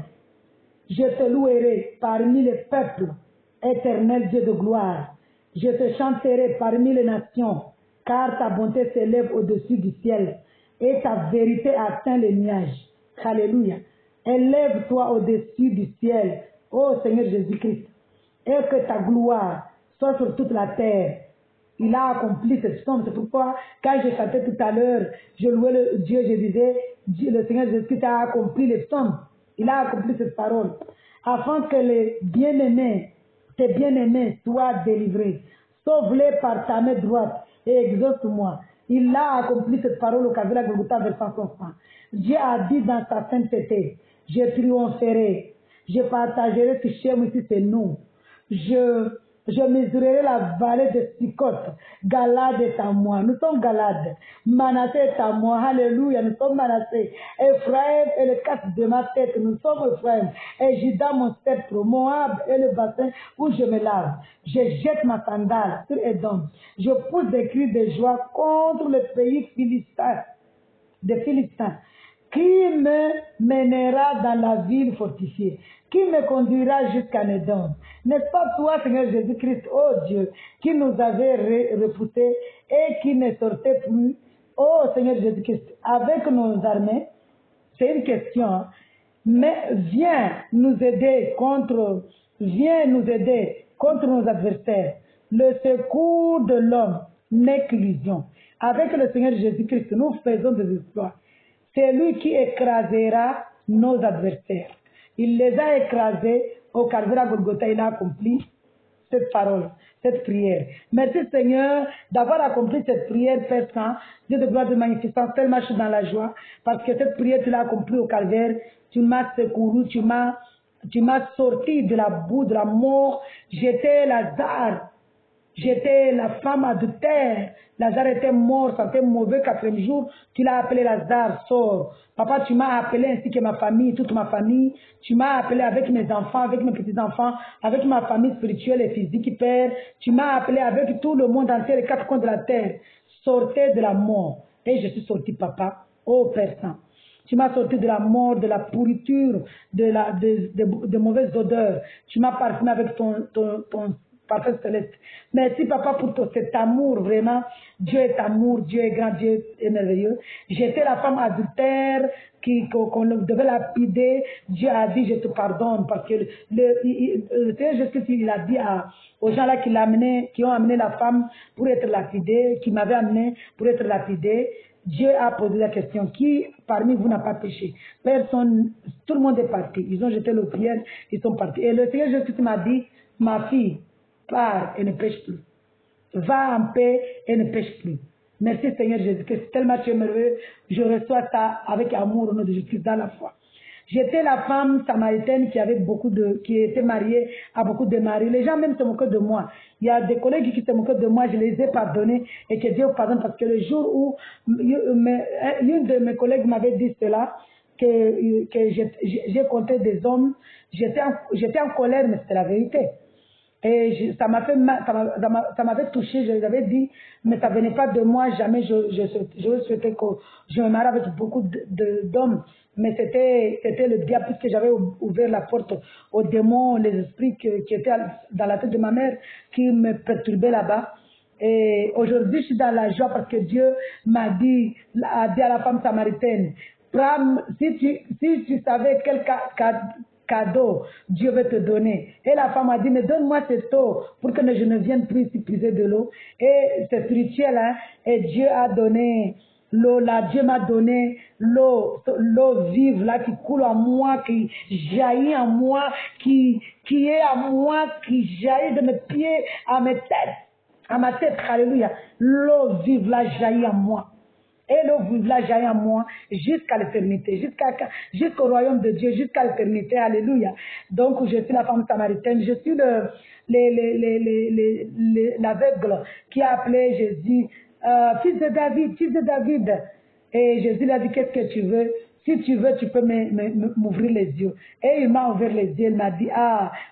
Je te louerai parmi les peuples. Éternel Dieu de gloire, je te chanterai parmi les nations, car ta bonté s'élève au-dessus du ciel et ta vérité atteint les nuages. Alléluia. Élève-toi au-dessus du ciel, ô Seigneur Jésus-Christ, et que ta gloire soit sur toute la terre. Il a accompli cette somme. C'est pourquoi, quand je chantais tout à l'heure, je louais le Dieu, je disais, le Seigneur Jésus-Christ a accompli les sommes. Il a accompli cette parole. Afin que les bien-aimés, tes bien-aimés soient délivrés. Sauve-les par ta main droite et exauce-moi. Il a accompli cette parole au Kavila Golgotha verset 105. Dieu a dit dans sa sainteté, je triompherai, je partagerai ce chemin ici, c'est nous. Je mesurerai la vallée de Sikot. Galade est à moi. Nous sommes Galade. Manassé est à moi. Alléluia. Nous sommes Manassé. Ephraim est le casque de ma tête. Nous sommes Ephraim. Et Juda mon sceptre. Moab est le bassin où je me lave. Je jette ma sandale sur Édom. Je pousse des cris de joie contre le pays philistin. Des Philistins. Qui me mènera dans la ville fortifiée? Qui me conduira jusqu'à Édom? N'est-ce pas toi, Seigneur Jésus-Christ, oh Dieu, qui nous avait repoussés et qui ne sortait plus, oh Seigneur Jésus-Christ, avec nos armées? C'est une question. Hein? Mais viens nous aider contre nos adversaires. Le secours de l'homme n'est qu'illusion. Avec le Seigneur Jésus-Christ, nous faisons des exploits. C'est lui qui écrasera nos adversaires. Il les a écrasés au Calvaire à Golgotha, il a accompli cette parole, cette prière. Merci Seigneur d'avoir accompli cette prière, Père Saint. Dieu de gloire, de magnificence, tellement je suis dans la joie, parce que cette prière, tu l'as accomplie au Calvaire. Tu m'as secouru, tu m'as sorti de la boue, de la mort. J'étais Lazare. J'étais la femme adultère. Lazare était mort, sentait mauvais 4e jour. Tu l'as appelé Lazare, sors. Papa, tu m'as appelé ainsi que ma famille, toute ma famille. Tu m'as appelé avec mes enfants, avec mes petits-enfants, avec ma famille spirituelle et physique, Père. Tu m'as appelé avec tout le monde entier, les 4 coins de la terre. Sortez de la mort. Et je suis sorti, Papa. Oh Père Saint. Tu m'as sorti de la mort, de la pourriture, de mauvaises odeurs. Tu m'as parfumé avec ton parfum céleste. Merci, Papa, pour cet amour, vraiment. Dieu est amour, Dieu est grand, Dieu est merveilleux. J'étais la femme adultère qu'on devait lapider. Dieu a dit, je te pardonne, parce que le Seigneur Jésus, il a dit aux gens là qui ont amené la femme pour être lapidée, qui m'avaient amené pour être lapidée. Dieu a posé la question, qui parmi vous n'a pas péché? Personne, tout le monde est parti. Ils ont jeté le prière, ils sont partis. Et le Seigneur Jésus m'a dit, ma fille, pars et ne pêche plus. Va en paix et ne pêche plus. Merci Seigneur Jésus-Christ, tellement tu es merveilleux. Je reçois ça avec amour au nom de Jésus-Christ dans la foi. J'étais la femme samaritaine qui était mariée à beaucoup de maris. Les gens même se moquaient de moi. Il y a des collègues qui se moquaient de moi, je les ai pardonnés et que Dieu pardonne parce que le jour où une de mes collègues m'avait dit cela, que j'ai compté des hommes, j'étais en colère, mais c'était la vérité. Et ça m'a fait mal, ça m'avait touché, je les avais dit, mais ça venait pas de moi, jamais je souhaitais que je me marie avec beaucoup d'hommes, mais c'était le diable, puisque j'avais ouvert la porte aux démons, les esprits qui étaient dans la tête de ma mère, qui me perturbaient là-bas. Et aujourd'hui, je suis dans la joie parce que Dieu a dit à la femme samaritaine, si tu savais quel cadeau Dieu veut te donner. Et la femme a dit, mais donne-moi cette eau pour que je ne vienne plus ici puiser de l'eau. Et c'est spirituel, hein. Et Dieu a donné l'eau là, Dieu m'a donné l'eau vive là qui coule en moi, qui jaillit en moi, qui est en moi, qui jaillit de mes pieds à mes têtes, à ma tête, alléluia. L'eau vive là jaillit en moi. Et l'eau vive là jaillit en moi jusqu'à l'éternité, jusqu'au royaume de Dieu, jusqu'à l'éternité, alléluia. Donc je suis la femme samaritaine, je suis l'aveugle qui a appelé Jésus, fils de David. Et Jésus lui a dit, qu'est-ce que tu veux? Si tu veux, tu peux m'ouvrir les yeux. Et il m'a ouvert les yeux, il m'a dit,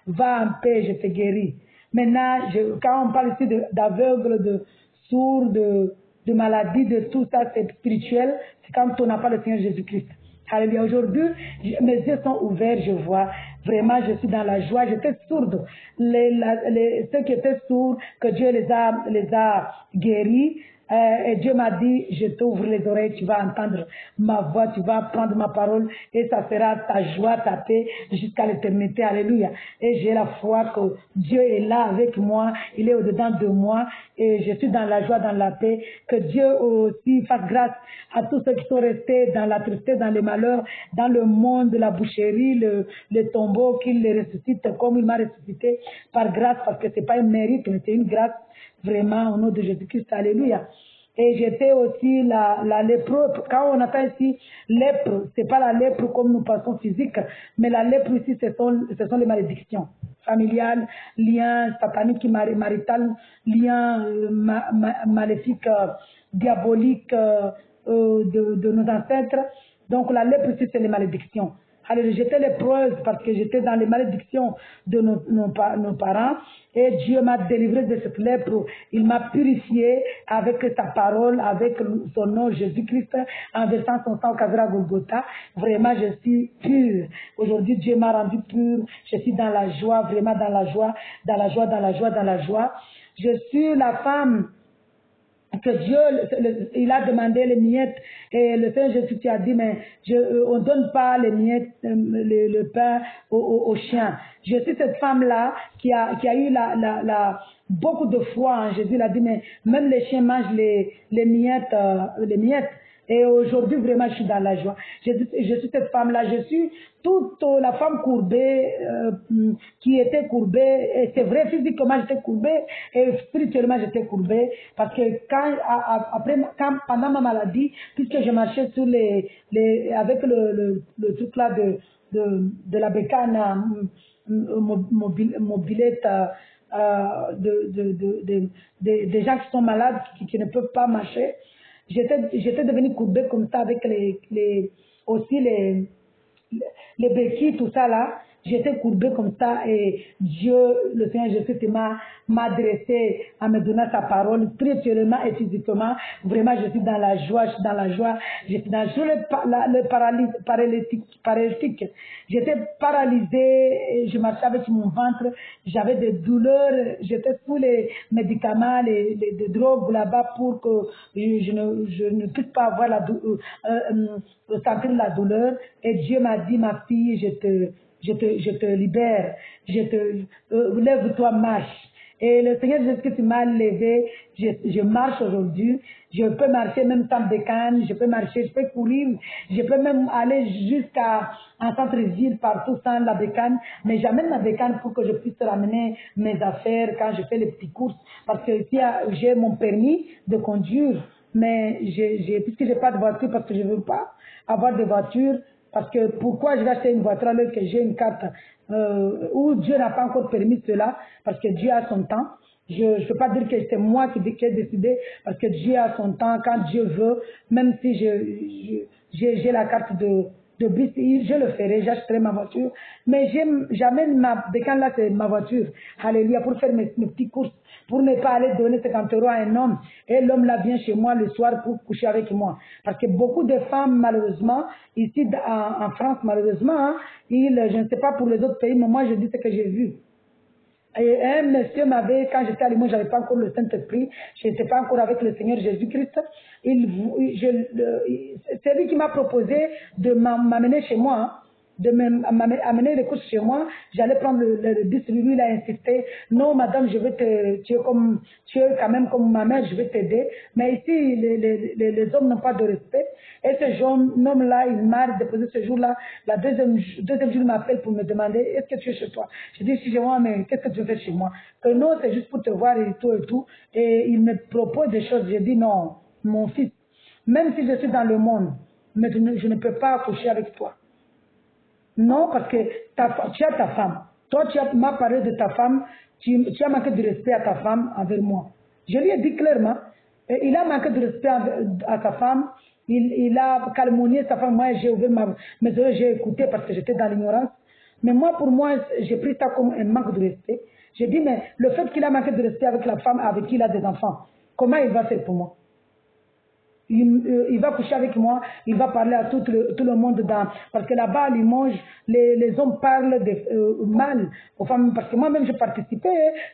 va en paix, je te guéris. Maintenant, quand on parle ici d'aveugle, de sourd, de maladie, de tout ça, c'est spirituel, c'est quand on n'a pas le Seigneur Jésus-Christ. Alléluia. Aujourd'hui, mes yeux sont ouverts, je vois. Vraiment, je suis dans la joie. J'étais sourde. Ceux qui étaient sourds, que Dieu les a guéris. Et Dieu m'a dit, je t'ouvre les oreilles, tu vas entendre ma voix, tu vas prendre ma parole et ça sera ta joie, ta paix jusqu'à l'éternité. Alléluia. Et j'ai la foi que Dieu est là avec moi, il est au-dedans de moi et je suis dans la joie, dans la paix. Que Dieu aussi fasse grâce à tous ceux qui sont restés dans la tristesse, dans les malheurs, dans le monde de la boucherie, le tombeau, qu'il les ressuscite comme il m'a ressuscité par grâce, parce que c'est pas un mérite, mais c'est une grâce. Vraiment, au nom de Jésus-Christ, alléluia. Et j'étais aussi la lépreux. Quand on attend ici lèpre, c'est pas la lèpre comme nous pensons physique, mais la lèpre ici, ce sont les malédictions familiales, liens sataniques, maritales, liens maléfiques, diaboliques de nos ancêtres. Donc la lèpre ici, c'est les malédictions. Alors j'étais lépreuse parce que j'étais dans les malédictions de nos parents et Dieu m'a délivré de cette lèpre. Il m'a purifié avec sa parole, avec son nom Jésus-Christ, en versant son sang au Calvaire à Golgotha. Vraiment, je suis pure. Aujourd'hui, Dieu m'a rendu pure. Je suis dans la joie, vraiment dans la joie, dans la joie, dans la joie, dans la joie. Je suis la femme que Dieu, il a demandé les miettes et le Seigneur Jésus tu as dit mais on ne donne pas les miettes, le pain aux chiens. Je suis cette femme-là qui a eu beaucoup de foi en Jésus. Il a dit mais même les chiens mangent les miettes, les miettes. Et aujourd'hui, vraiment, je suis dans la joie. Je suis cette femme-là. Je suis toute la femme courbée, qui était courbée. Et c'est vrai, physiquement, j'étais courbée. Et spirituellement, j'étais courbée. Parce que pendant ma maladie, puisque je marchais sur avec le truc là de la bécane mobilette, des gens qui sont malades, qui ne peuvent pas marcher. J'étais devenue courbée comme ça avec aussi les béquilles, tout ça là. J'étais courbée comme ça et Dieu, le Seigneur Jésus m'a adressé à me donner sa parole spirituellement et physiquement. Vraiment, je suis dans la joie, je suis dans la joie. Je suis dans le paralytique. J'étais paralysée, je marchais avec mon ventre, j'avais des douleurs, j'étais sous les médicaments, les drogues là-bas pour que je ne puisse pas avoir sentir la douleur. Et Dieu m'a dit, ma fille, je te libère, lève-toi, marche. Et le Seigneur Jésus m'a levé, je marche aujourd'hui, je peux marcher même sans bécane, je peux marcher, je peux courir, je peux même aller jusqu'à un centre-ville partout sans la bécane, mais j'amène ma bécane pour que je puisse ramener mes affaires quand je fais les petites courses, parce que ici j'ai mon permis de conduire, mais puisque j'ai pas de voiture, parce que je veux pas avoir de voiture. Parce que pourquoi je vais acheter une voiture alors que j'ai une carte où Dieu n'a pas encore permis cela, parce que Dieu a son temps. Je ne peux pas dire que c'est moi qui ai décidé, parce que Dieu a son temps, quand Dieu veut, même si j'ai la carte de bus, je le ferai, j'achèterai ma voiture. Mais j'amène bécane là, c'est ma voiture. Alléluia, pour faire mes petites courses, pour ne pas aller donner 50 € à un homme. Et l'homme là vient chez moi le soir pour coucher avec moi. Parce que beaucoup de femmes, malheureusement, ici en France, malheureusement, hein, je ne sais pas pour les autres pays, mais moi je dis ce que j'ai vu. Et un monsieur quand j'étais à Limoges, je n'avais pas encore le Saint-Esprit, je n'étais pas encore avec le Seigneur Jésus-Christ. C'est lui qui m'a proposé de m'amener chez moi, hein, de m'amener les courses chez moi. J'allais prendre le bus, lui il a insisté, non madame, tu es quand même comme ma mère, je vais t'aider. Mais ici, les hommes n'ont pas de respect. Et ce jeune homme-là, il m'a déposé ce jour-là. La deuxième jour, il m'appelle pour me demander, est-ce que tu es chez toi? Je dis, si chez moi, mais qu'est-ce que tu fais chez moi? Que non, c'est juste pour te voir et tout et tout. Et il me propose des choses. Je dis, non, mon fils, même si je suis dans le monde, mais je ne peux pas coucher avec toi. Non, parce que tu as ta femme. Toi, tu m'as parlé de ta femme. Tu as manqué de respect à ta femme envers moi. Je lui ai dit clairement. Il a manqué de respect à sa femme. Il a calmonié sa femme. Moi, j'ai ouvert mes oreilles, j'ai écouté parce que j'étais dans l'ignorance. Mais moi, pour moi, j'ai pris ça comme un manque de respect. J'ai dit, mais le fait qu'il a manqué de respect avec la femme avec qui il a des enfants, comment il va faire pour moi? Il va coucher avec moi, il va parler à tout le monde parce que là-bas à Limoges, les hommes parlent mal aux femmes, parce que moi-même je participais,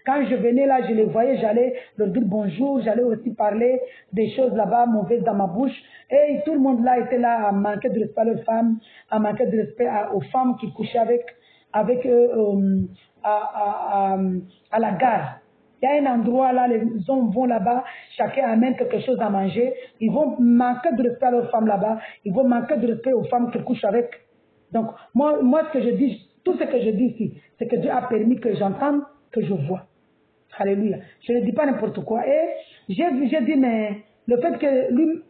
quand je venais là, je les voyais, j'allais leur dire bonjour, j'allais aussi parler des choses là-bas mauvaises dans ma bouche, et tout le monde là était là à manquer de respect à leurs femmes, à manquer de respect aux femmes qui couchaient avec eux à la gare. Il y a un endroit là, les hommes vont là-bas, chacun amène quelque chose à manger. Ils vont manquer de respect à leurs femmes là-bas. Ils vont manquer de respect aux femmes qui couchent avec. Donc, moi, ce que je dis, tout ce que je dis ici, c'est que Dieu a permis que j'entende, que je vois. Alléluia. Je ne dis pas n'importe quoi. Et j'ai dit, mais le fait que lui,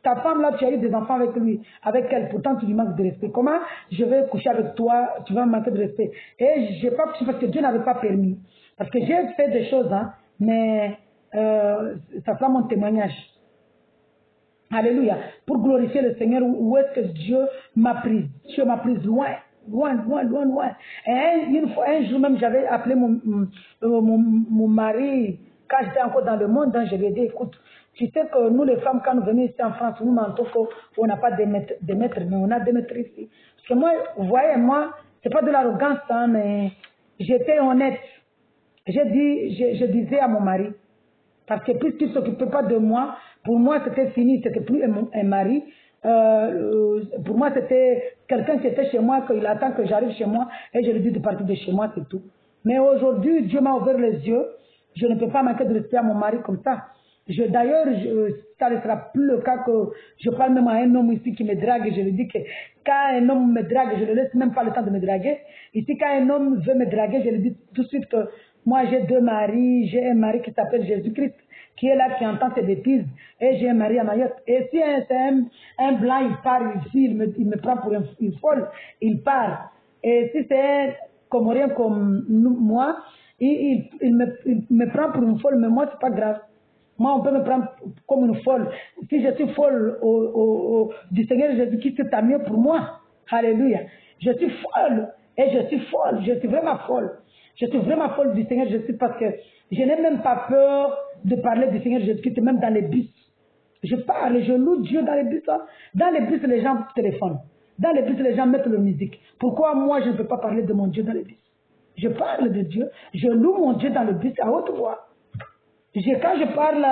ta femme là, tu as eu des enfants avec lui, avec elle, pourtant tu lui manques de respect. Comment je vais coucher avec toi, tu vas me manquer de respect? Et je n'ai pas couché parce que Dieu n'avait pas permis. Parce que j'ai fait des choses, hein, mais ça fera mon témoignage. Alléluia. Pour glorifier le Seigneur, où est-ce que Dieu m'a prise? Dieu m'a prise loin. Loin. Et un jour même, j'avais appelé mon mari, quand j'étais encore dans le monde, hein, je lui ai dit, écoute, tu sais que nous les femmes, quand nous venons ici en France, nous mentons qu'on n'a pas de maîtres, mais on a des maîtres ici. Parce que moi, vous voyez, moi, c'est pas de l'arrogance, hein, mais j'étais honnête. Je disais à mon mari, Parce que puisqu'il ne s'occupait pas de moi, pour moi c'était fini, c'était plus un mari. Pour moi c'était quelqu'un qui était chez moi, qu'il attend que j'arrive chez moi et je lui dis de partir de chez moi, c'est tout. Mais aujourd'hui, Dieu m'a ouvert les yeux. Je ne peux pas manquer de respect à mon mari comme ça. D'ailleurs, ça ne sera plus le cas que je parle même à un homme ici qui me drague. Je lui dis que quand un homme me drague, je ne laisse même pas le temps de me draguer. Ici, quand un homme veut me draguer, je lui dis tout de suite que moi j'ai deux maris. J'ai un mari qui s'appelle Jésus-Christ, qui est là, qui entend ses bêtises. Et j'ai un mari à Mayotte. Et si un blanc, il part ici, il me prend pour une folle, il part. Et si c'est un Comorien comme moi, il me prend pour une folle, mais moi, c'est pas grave. Moi, on peut me prendre comme une folle. Si je suis folle du Seigneur Jésus-Christ, c'est mieux pour moi. Alléluia. Je suis folle. Et je suis folle. Je suis vraiment folle. Je suis vraiment folle du Seigneur Jésus-Christ parce que je n'ai même pas peur de parler du Seigneur Jésus-Christ, même dans les bus. Je parle, je loue Dieu dans les bus. Hein. Dans les bus, les gens téléphonent. Dans les bus, les gens mettent la musique. Pourquoi moi, je ne peux pas parler de mon Dieu dans les bus? Je parle de Dieu. Je loue mon Dieu dans le bus à haute voix. Quand je parle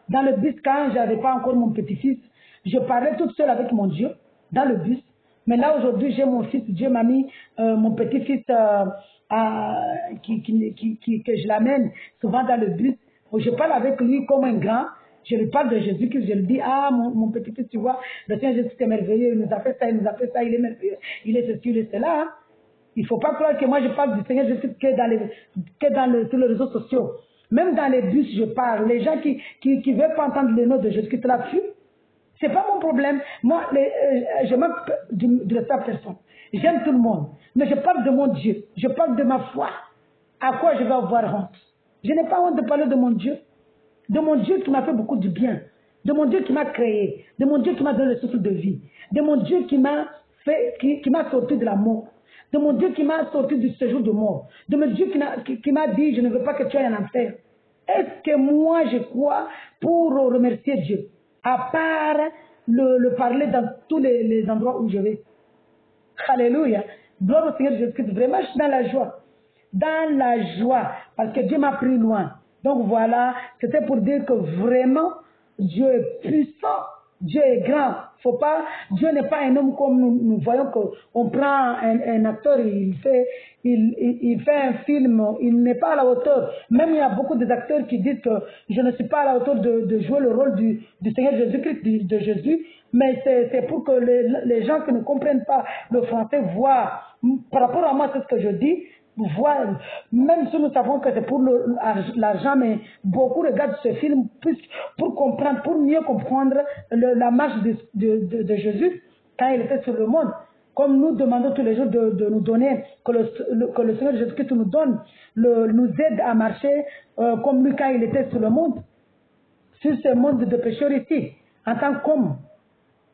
dans le bus, quand je n'avais pas encore mon petit-fils, je parlais toute seule avec mon Dieu dans le bus. Mais là, aujourd'hui, j'ai mon fils, Dieu m'a mis mon petit-fils que je l'amène souvent dans le bus. Je parle avec lui comme un grand. Je lui parle de Jésus, que je lui dis, ah, mon petit-fils, tu vois, le Seigneur Jésus est merveilleux, il nous a fait ça, il nous a fait ça, il est merveilleux, il est ceci, il est cela. Hein. Il ne faut pas croire que moi, je parle du Seigneur Jésus sur les réseaux sociaux. Même dans les bus, je parle. Les gens qui ne veulent pas entendre le nom de Jésus, qui te la fuient, ce n'est pas mon problème. Moi, je manque de respect à personne. J'aime tout le monde. Mais je parle de mon Dieu. Je parle de ma foi. À quoi je vais avoir honte? Je n'ai pas honte de parler de mon Dieu. De mon Dieu qui m'a fait beaucoup de bien. De mon Dieu qui m'a créé. De mon Dieu qui m'a donné le souffle de vie. De mon Dieu qui m'a sorti de la mort. De mon Dieu qui m'a sorti du séjour de mort. De mon Dieu qui m'a dit, je ne veux pas que tu ailles en enfer. Est-ce que moi je crois pour remercier Dieu? À part le parler dans tous les endroits où je vais. Alléluia. Gloire au Seigneur Jésus-Christ. Vraiment, je suis dans la joie. Dans la joie. Parce que Dieu m'a pris loin. Donc voilà, c'était pour dire que vraiment, Dieu est puissant. Dieu est grand. Faut pas, Dieu n'est pas un homme comme nous voyons qu'on prend un acteur, il fait un film, il n'est pas à la hauteur. Même il y a beaucoup d'acteurs qui disent que je ne suis pas à la hauteur de jouer le rôle du Seigneur Jésus-Christ, de Jésus, mais c'est pour que les gens qui ne comprennent pas le français voient, par rapport à moi, c'est ce que je dis, voir, même si nous savons que c'est pour l'argent, mais beaucoup regardent ce film pour comprendre, pour mieux comprendre la marche de Jésus quand il était sur le monde. Comme nous demandons tous les jours de nous donner, que le Seigneur Jésus-Christ nous donne, nous aide à marcher comme lui quand il était sur le monde, sur ce monde de pécheurs ici, en tant qu'homme.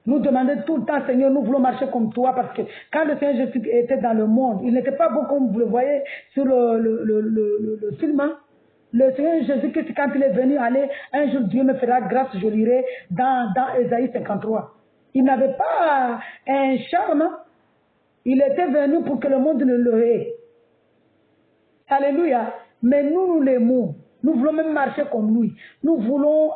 Nous demandons tout le temps, Seigneur, nous voulons marcher comme toi, parce que quand le Seigneur Jésus était dans le monde, il n'était pas beau comme vous le voyez sur le film. Hein? Le Seigneur Jésus, quand il est venu aller, un jour Dieu me fera grâce, je lirai dans Ésaïe 53. Il n'avait pas un charme. Hein? Il était venu pour que le monde le hait. Alléluia. Mais nous l'aimons. Nous voulons même marcher comme lui. Nous voulons,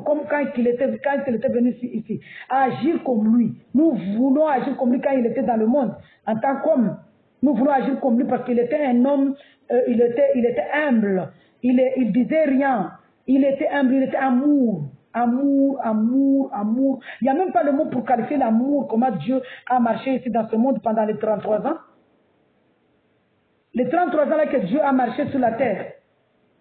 comme quand il était venu ici, agir comme lui. Nous voulons agir comme lui quand il était dans le monde. En tant qu'homme, nous voulons agir comme lui parce qu'il était un homme, il était humble. Il disait rien. Il était humble, il était amour. Amour, amour, amour. Il n'y a même pas le mot pour qualifier l'amour, comment Dieu a marché ici dans ce monde pendant les 33 ans. Les 33 ans là que Dieu a marché sur la terre.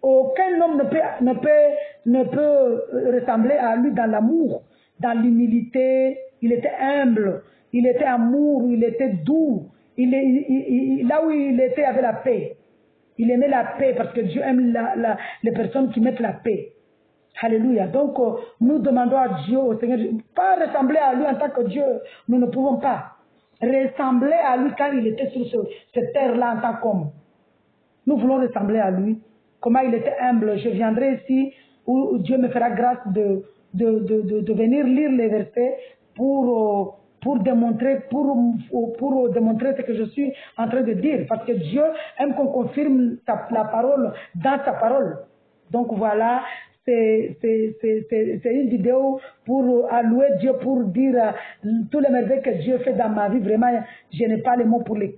Aucun homme ne peut ressembler à lui dans l'amour, dans l'humilité. Il était humble, il était amour, il était doux. Là où il était, il avait la paix. Il aimait la paix parce que Dieu aime les personnes qui mettent la paix. Alléluia. Donc, nous demandons à Dieu, au Seigneur, pas ressembler à lui en tant que Dieu, nous ne pouvons pas. Ressembler à lui quand il était sur cette terre-là en tant qu'homme. Nous voulons ressembler à lui. Comment il était humble. Je viendrai ici où Dieu me fera grâce de venir lire les versets pour démontrer ce que je suis en train de dire. Parce que Dieu aime qu'on confirme la parole dans sa parole. Donc voilà, c'est une vidéo pour allouer Dieu, pour dire tous les merveilles que Dieu fait dans ma vie. Vraiment, je n'ai pas les mots pour les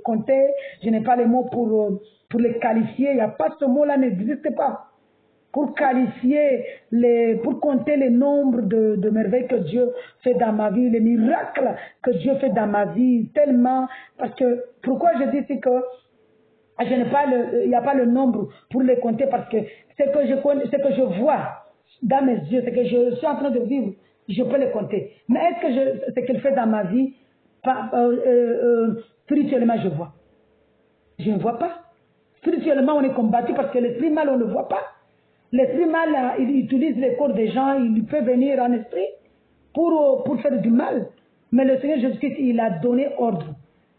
compter, je n'ai pas les mots pour les qualifier. Il n'y a pas ce mot-là, n'existe pas. Pour qualifier, pour compter le nombre de merveilles que Dieu fait dans ma vie, les miracles que Dieu fait dans ma vie, tellement. Parce que, pourquoi je dis c'est que je n'ai pas il n'y a pas le nombre pour les compter, parce que ce que je vois dans mes yeux, ce que je suis en train de vivre, je peux les compter. Mais est-ce que ce qu'il fait dans ma vie, spirituellement, je vois? Je ne vois pas. Spirituellement, on est combattu parce que l'esprit mal, on ne le voit pas. L'esprit mal, il utilise les corps des gens, il peut venir en esprit pour faire du mal. Mais le Seigneur Jésus-Christ, il a donné ordre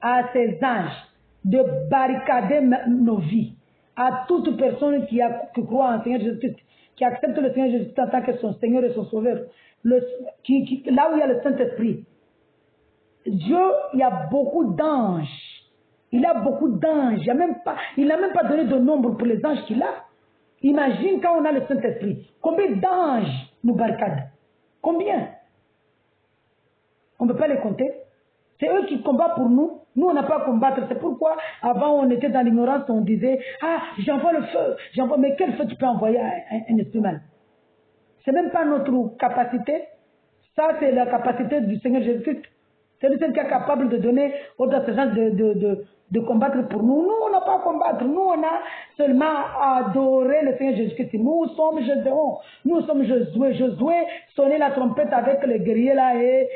à ses anges de barricader nos vies. À toute personne qui croit en Seigneur Jésus-Christ, qui accepte le Seigneur Jésus-Christ en tant que son Seigneur et son Sauveur, là où il y a le Saint-Esprit, Dieu, il y a beaucoup d'anges. Il a beaucoup d'anges. Il n'a même pas donné de nombre pour les anges qu'il a. Imagine quand on a le Saint-Esprit. Combien d'anges nous barricadent? Combien? On ne peut pas les compter. C'est eux qui combattent pour nous. Nous, on n'a pas à combattre. C'est pourquoi, avant, on était dans l'ignorance, on disait, ah, j'envoie le feu. Mais quel feu tu peux envoyer à un esprit mal? Ce n'est même pas notre capacité. Ça, c'est la capacité du Seigneur Jésus-Christ. C'est lui seul qui est capable de donner ordre à ces gens de combattre pour nous. Nous, on n'a pas à combattre. Nous, on a seulement à adorer le Seigneur Jésus-Christ. Nous sommes Gédéon. Nous sommes Josué. Josué sonnait la trompette avec les guerriers là. Et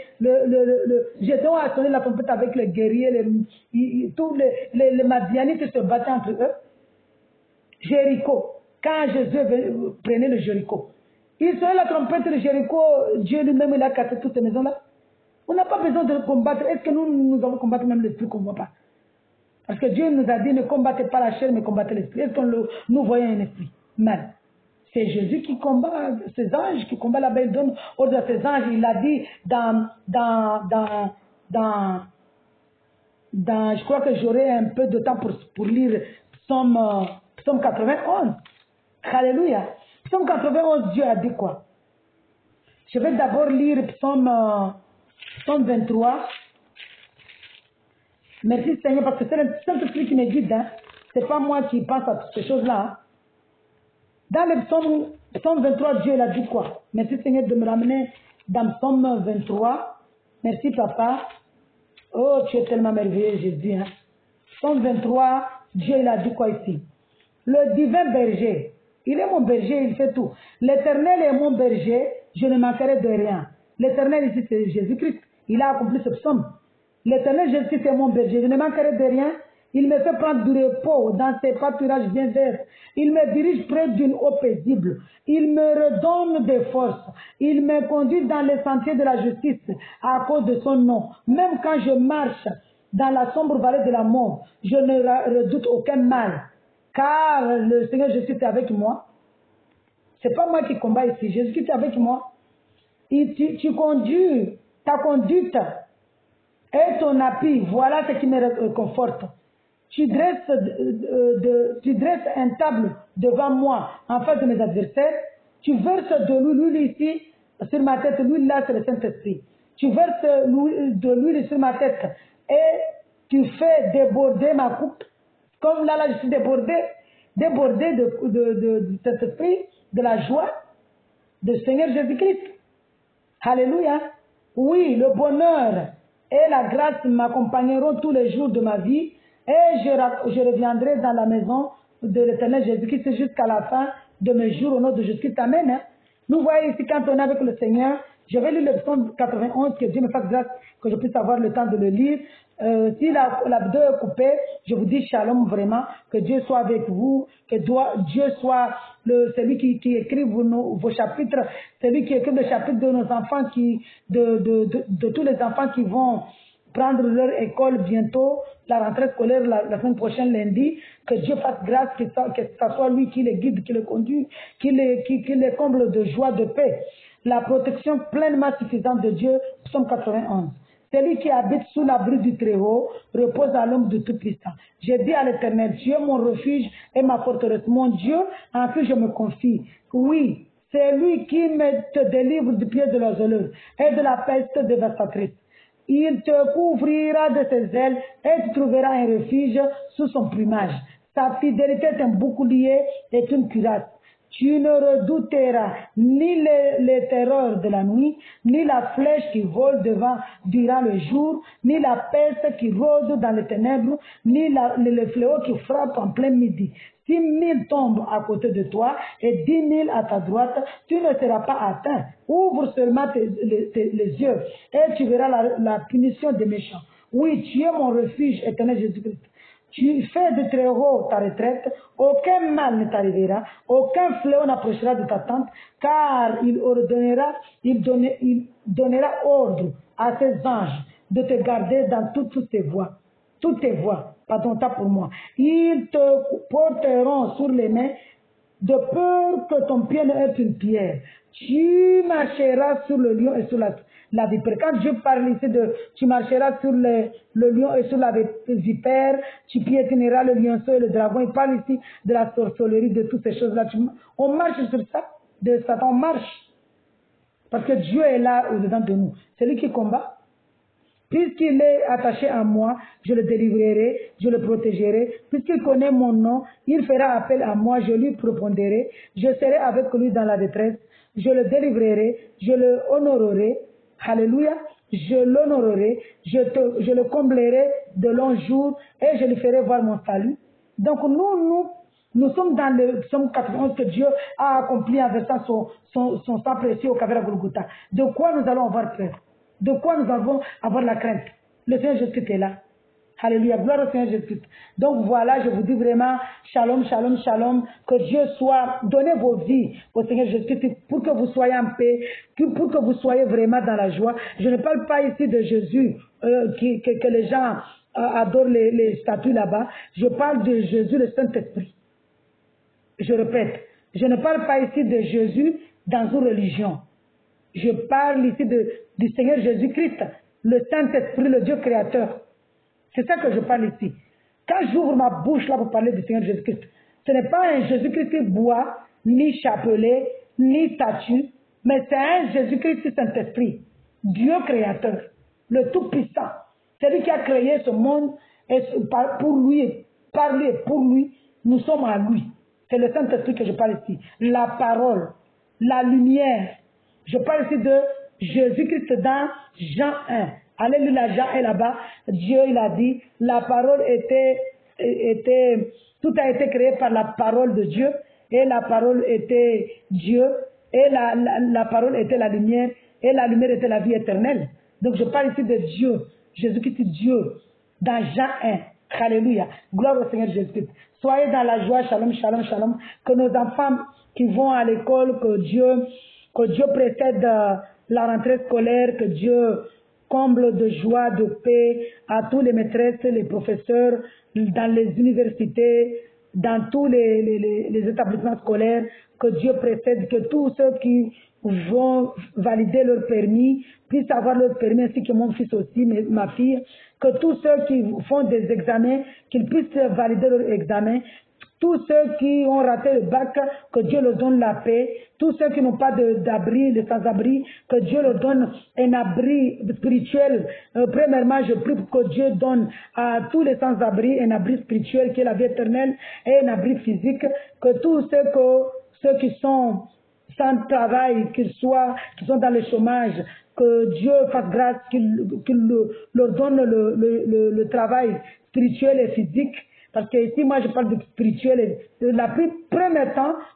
Gédéon a sonné la trompette avec les guerriers. Tous les Madianites se battaient entre eux. Jéricho. Quand Jésus prenait le Jéricho, il sonnait la trompette de Jéricho. Dieu lui-même, il a cassé toutes ces maisons-là. On n'a pas besoin de combattre. Est-ce que nous allons combattre même l'esprit qu'on ne voit pas? Parce que Dieu nous a dit ne combattez pas la chair, mais combattez l'esprit. Est-ce que nous voyons un esprit mal? C'est Jésus qui combat, ces anges qui combattent là-bas. Il donne ordre à ces anges. Il a dit je crois que j'aurai un peu de temps pour lire Psaume 91. Alléluia. Psaume 91, Dieu a dit quoi? Je vais d'abord lire Psaume 23. Merci Seigneur, parce que c'est le Saint-Esprit qui me guide. Hein. Ce n'est pas moi qui pense à toutes ces choses-là. Hein. Dans le Psaume 23, Dieu a dit quoi? Merci Seigneur de me ramener dans Psaume 23. Merci Papa. Oh, tu es tellement merveilleux Jésus. Hein. Psaume 23, Dieu il a dit quoi ici? Le divin berger, il est mon berger, il fait tout. L'Éternel est mon berger, je ne manquerai de rien. L'Éternel ici c'est Jésus-Christ. Il a accompli ce psaume. L'Éternel Jésus-Christ est mon berger, je ne manquerai de rien. Il me fait prendre du repos dans ses pâturages bien verts. Il me dirige près d'une eau paisible. Il me redonne des forces. Il me conduit dans les sentiers de la justice à cause de son nom. Même quand je marche dans la sombre vallée de la mort, je ne redoute aucun mal. Car le Seigneur Jésus est avec moi. Ce n'est pas moi qui combat ici. Jésus est avec moi. Tu conduis ta conduite et ton appui. Voilà ce qui me réconforte. Tu dresses une table devant moi en face de mes adversaires. Tu verses de l'huile ici sur ma tête. L'huile là, c'est le Saint-Esprit. Tu verses de l'huile sur ma tête et tu fais déborder ma coupe. Comme là, je suis débordé de cet esprit, de la joie du Seigneur Jésus-Christ. Alléluia. Oui, le bonheur et la grâce m'accompagneront tous les jours de ma vie et je reviendrai dans la maison de l'Éternel Jésus-Christ jusqu'à la fin de mes jours au nom de Jésus-Christ. Amen. Hein? Nous voyons ici quand on est avec le Seigneur. Je vais lire le psaume 91, que Dieu me fasse grâce, que je puisse avoir le temps de le lire. Si la vidéo est coupée, je vous dis shalom vraiment, que Dieu soit avec vous, que Dieu soit celui qui écrit vos chapitres, celui qui écrit le chapitre de nos enfants, de tous les enfants qui vont prendre leur école bientôt, la rentrée scolaire la semaine prochaine lundi, que Dieu fasse grâce, que ce soit lui qui les guide, qui les conduit, qui les comble de joie, de paix. La protection pleinement suffisante de Dieu, psaume 91. Celui qui habite sous l'abri du Très-Haut repose à l'ombre du Tout-Puissant. J'ai dit à l'Éternel, tu es mon refuge et ma forteresse, mon Dieu en qui je me confie. Oui, c'est lui qui te délivre du pied de l'oiseleur et de la peste dévastatrice. Il te couvrira de ses ailes et tu trouveras un refuge sous son plumage. Sa fidélité est un bouclier et une cuirasse. Tu ne redouteras ni les terreurs de la nuit, ni la flèche qui vole durant le jour, ni la peste qui rôde dans les ténèbres, ni le fléau qui frappe en plein midi. 6 000 tombent à côté de toi et 10 000 à ta droite, tu ne seras pas atteint. Ouvre seulement les yeux et tu verras la punition des méchants. Oui, tu es mon refuge, éternel Jésus-Christ. Tu fais de très haut ta retraite, aucun mal ne t'arrivera, aucun fléau n'approchera de ta tente, car il donnera ordre à ses anges de te garder dans toutes tes voies, pardon, t'as pour moi. Ils te porteront sur les mains, de peur que ton pied ne heurte une pierre. Tu marcheras sur le lion et sur la vipère. Quand Dieu parle ici de tu marcheras sur le lion et sur la vipère, tu piétineras le lionceau et le dragon. Il parle ici de la sorcellerie, de toutes ces choses-là. On marche sur ça, de Satan, on marche. Parce que Dieu est là au-dedans de nous. C'est lui qui combat. Puisqu'il est attaché à moi, je le délivrerai, je le protégerai. Puisqu'il connaît mon nom, il fera appel à moi, je lui répondrai. Je serai avec lui dans la détresse. Je le délivrerai, je le honorerai. Alléluia. Je l'honorerai, je le comblerai de longs jours et je lui ferai voir mon salut. Donc nous sommes dans le psaume 91 que Dieu a accompli en versant son sang précieux au Calvaire à Golgotha. De quoi nous allons avoir peur? De quoi nous allons avoir la crainte? Le Seigneur Jésus-Christ est là. Alléluia, gloire au Seigneur Jésus-Christ. Donc voilà, je vous dis vraiment, shalom, shalom, shalom, que Dieu soit, donnez vos vies au Seigneur Jésus-Christ pour que vous soyez en paix, pour que vous soyez vraiment dans la joie. Je ne parle pas ici de Jésus, que les gens adorent les statues là-bas. Je parle de Jésus, le Saint-Esprit. Je répète, je ne parle pas ici de Jésus dans une religion. Je parle ici du Seigneur Jésus-Christ, le Saint-Esprit, le Dieu créateur. C'est ça que je parle ici. Quand j'ouvre ma bouche là pour parler du Seigneur Jésus-Christ, ce n'est pas un Jésus-Christ qui boit, ni chapelet, ni statue, mais c'est un Jésus-Christ Saint-Esprit, Dieu créateur, le Tout-Puissant. C'est lui qui a créé ce monde et pour lui, par lui et pour lui, nous sommes à lui. C'est le Saint-Esprit que je parle ici. La parole, la lumière. Je parle ici de Jésus-Christ dans Jean 1. Alléluia, Jean est là-bas. Dieu, il a dit, la parole tout a été créé par la parole de Dieu. Et la parole était Dieu. Et la parole était la lumière. Et la lumière était la vie éternelle. Donc je parle ici de Dieu. Jésus-Christ, Dieu. Dans Jean 1. Alléluia. Gloire au Seigneur Jésus-Christ. Soyez dans la joie. Shalom, shalom, shalom. Que nos enfants qui vont à l'école, que Dieu précède la rentrée scolaire, que Dieu comble de joie, de paix à tous les maîtresses, les professeurs, dans les universités, dans tous les établissements scolaires, que Dieu précède, que tous ceux qui vont valider leur permis puissent avoir leur permis, ainsi que mon fils aussi, ma fille, que tous ceux qui font des examens, qu'ils puissent valider leur examen. Tous ceux qui ont raté le bac, que Dieu leur donne la paix. Tous ceux qui n'ont pas d'abri, les sans-abri, que Dieu leur donne un abri spirituel. Premièrement, je prie pour que Dieu donne à tous les sans-abri un abri spirituel qui est la vie éternelle et un abri physique. Que tous ceux qui sont sans travail, qui sont dans le chômage, que Dieu fasse grâce, qu'il leur donne le travail spirituel et physique. Parce que ici, moi, je parle de spirituel.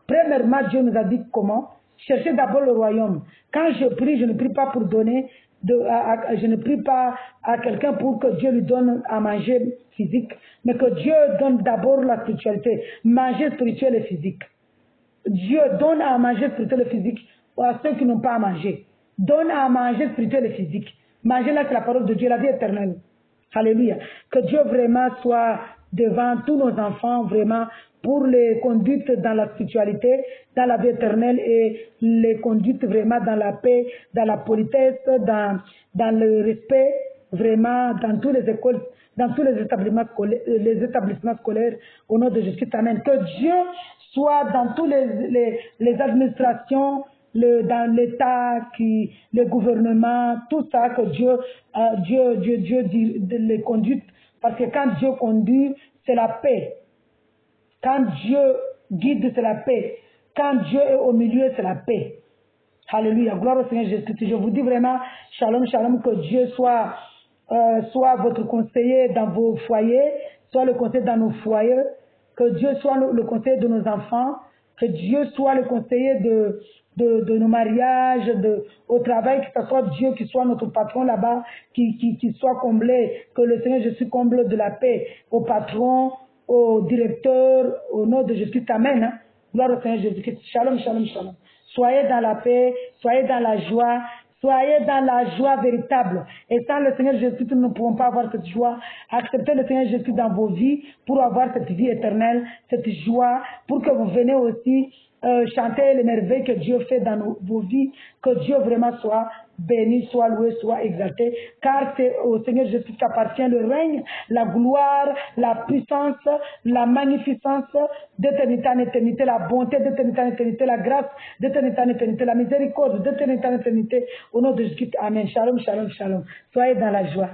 Premièrement, Dieu nous a dit comment? Cherchez d'abord le royaume. Quand je prie, je ne prie pas pour donner, je ne prie pas à quelqu'un pour que Dieu lui donne à manger physique, mais que Dieu donne d'abord la spiritualité, manger spirituel et physique. Dieu donne à manger spirituel et physique à ceux qui n'ont pas à manger. Donne à manger spirituel et physique. Manger là, c'est la parole de Dieu, la vie éternelle. Alléluia. Que Dieu vraiment soit devant tous nos enfants, vraiment, pour les conduites dans la spiritualité, dans la vie éternelle et les conduites vraiment dans la paix, dans la politesse, dans le respect vraiment dans tous les écoles, dans tous les établissements scolaires, au nom de Jésus, amen. Que Dieu soit dans tous les administrations, dans l'État, le gouvernement, tout ça, que Dieu les conduit. Parce que quand Dieu conduit, c'est la paix. Quand Dieu guide, c'est la paix. Quand Dieu est au milieu, c'est la paix. Alléluia. Gloire au Seigneur Jésus-Christ. Je vous dis vraiment, shalom, shalom, que Dieu soit votre conseiller dans vos foyers, soit le conseiller dans nos foyers, que Dieu soit le conseiller de nos enfants, que Dieu soit le conseiller de nos mariages, au travail, que ce soit Dieu qui soit notre patron là-bas, qui soit comblé, que le Seigneur Jésus comble de la paix au patron, au directeur, au nom de Jésus. Amen. Hein? Gloire au Seigneur Jésus-Christ. Shalom, shalom, shalom. Soyez dans la paix, soyez dans la joie, soyez dans la joie véritable. Et sans le Seigneur Jésus, nous ne pouvons pas avoir cette joie. Acceptez le Seigneur Jésus dans vos vies pour avoir cette vie éternelle, cette joie, pour que vous venez aussi chanter les merveilles que Dieu fait dans vos vies, que Dieu vraiment soit béni, soit loué, soit exalté, car c'est au Seigneur Jésus qu'appartient le règne, la gloire, la puissance, la magnificence d'éternité en éternité, la bonté d'éternité en éternité, la grâce d'éternité en éternité, la miséricorde d'éternité en éternité, au nom de Jésus. Amen. Shalom, shalom, shalom. Soyez dans la joie.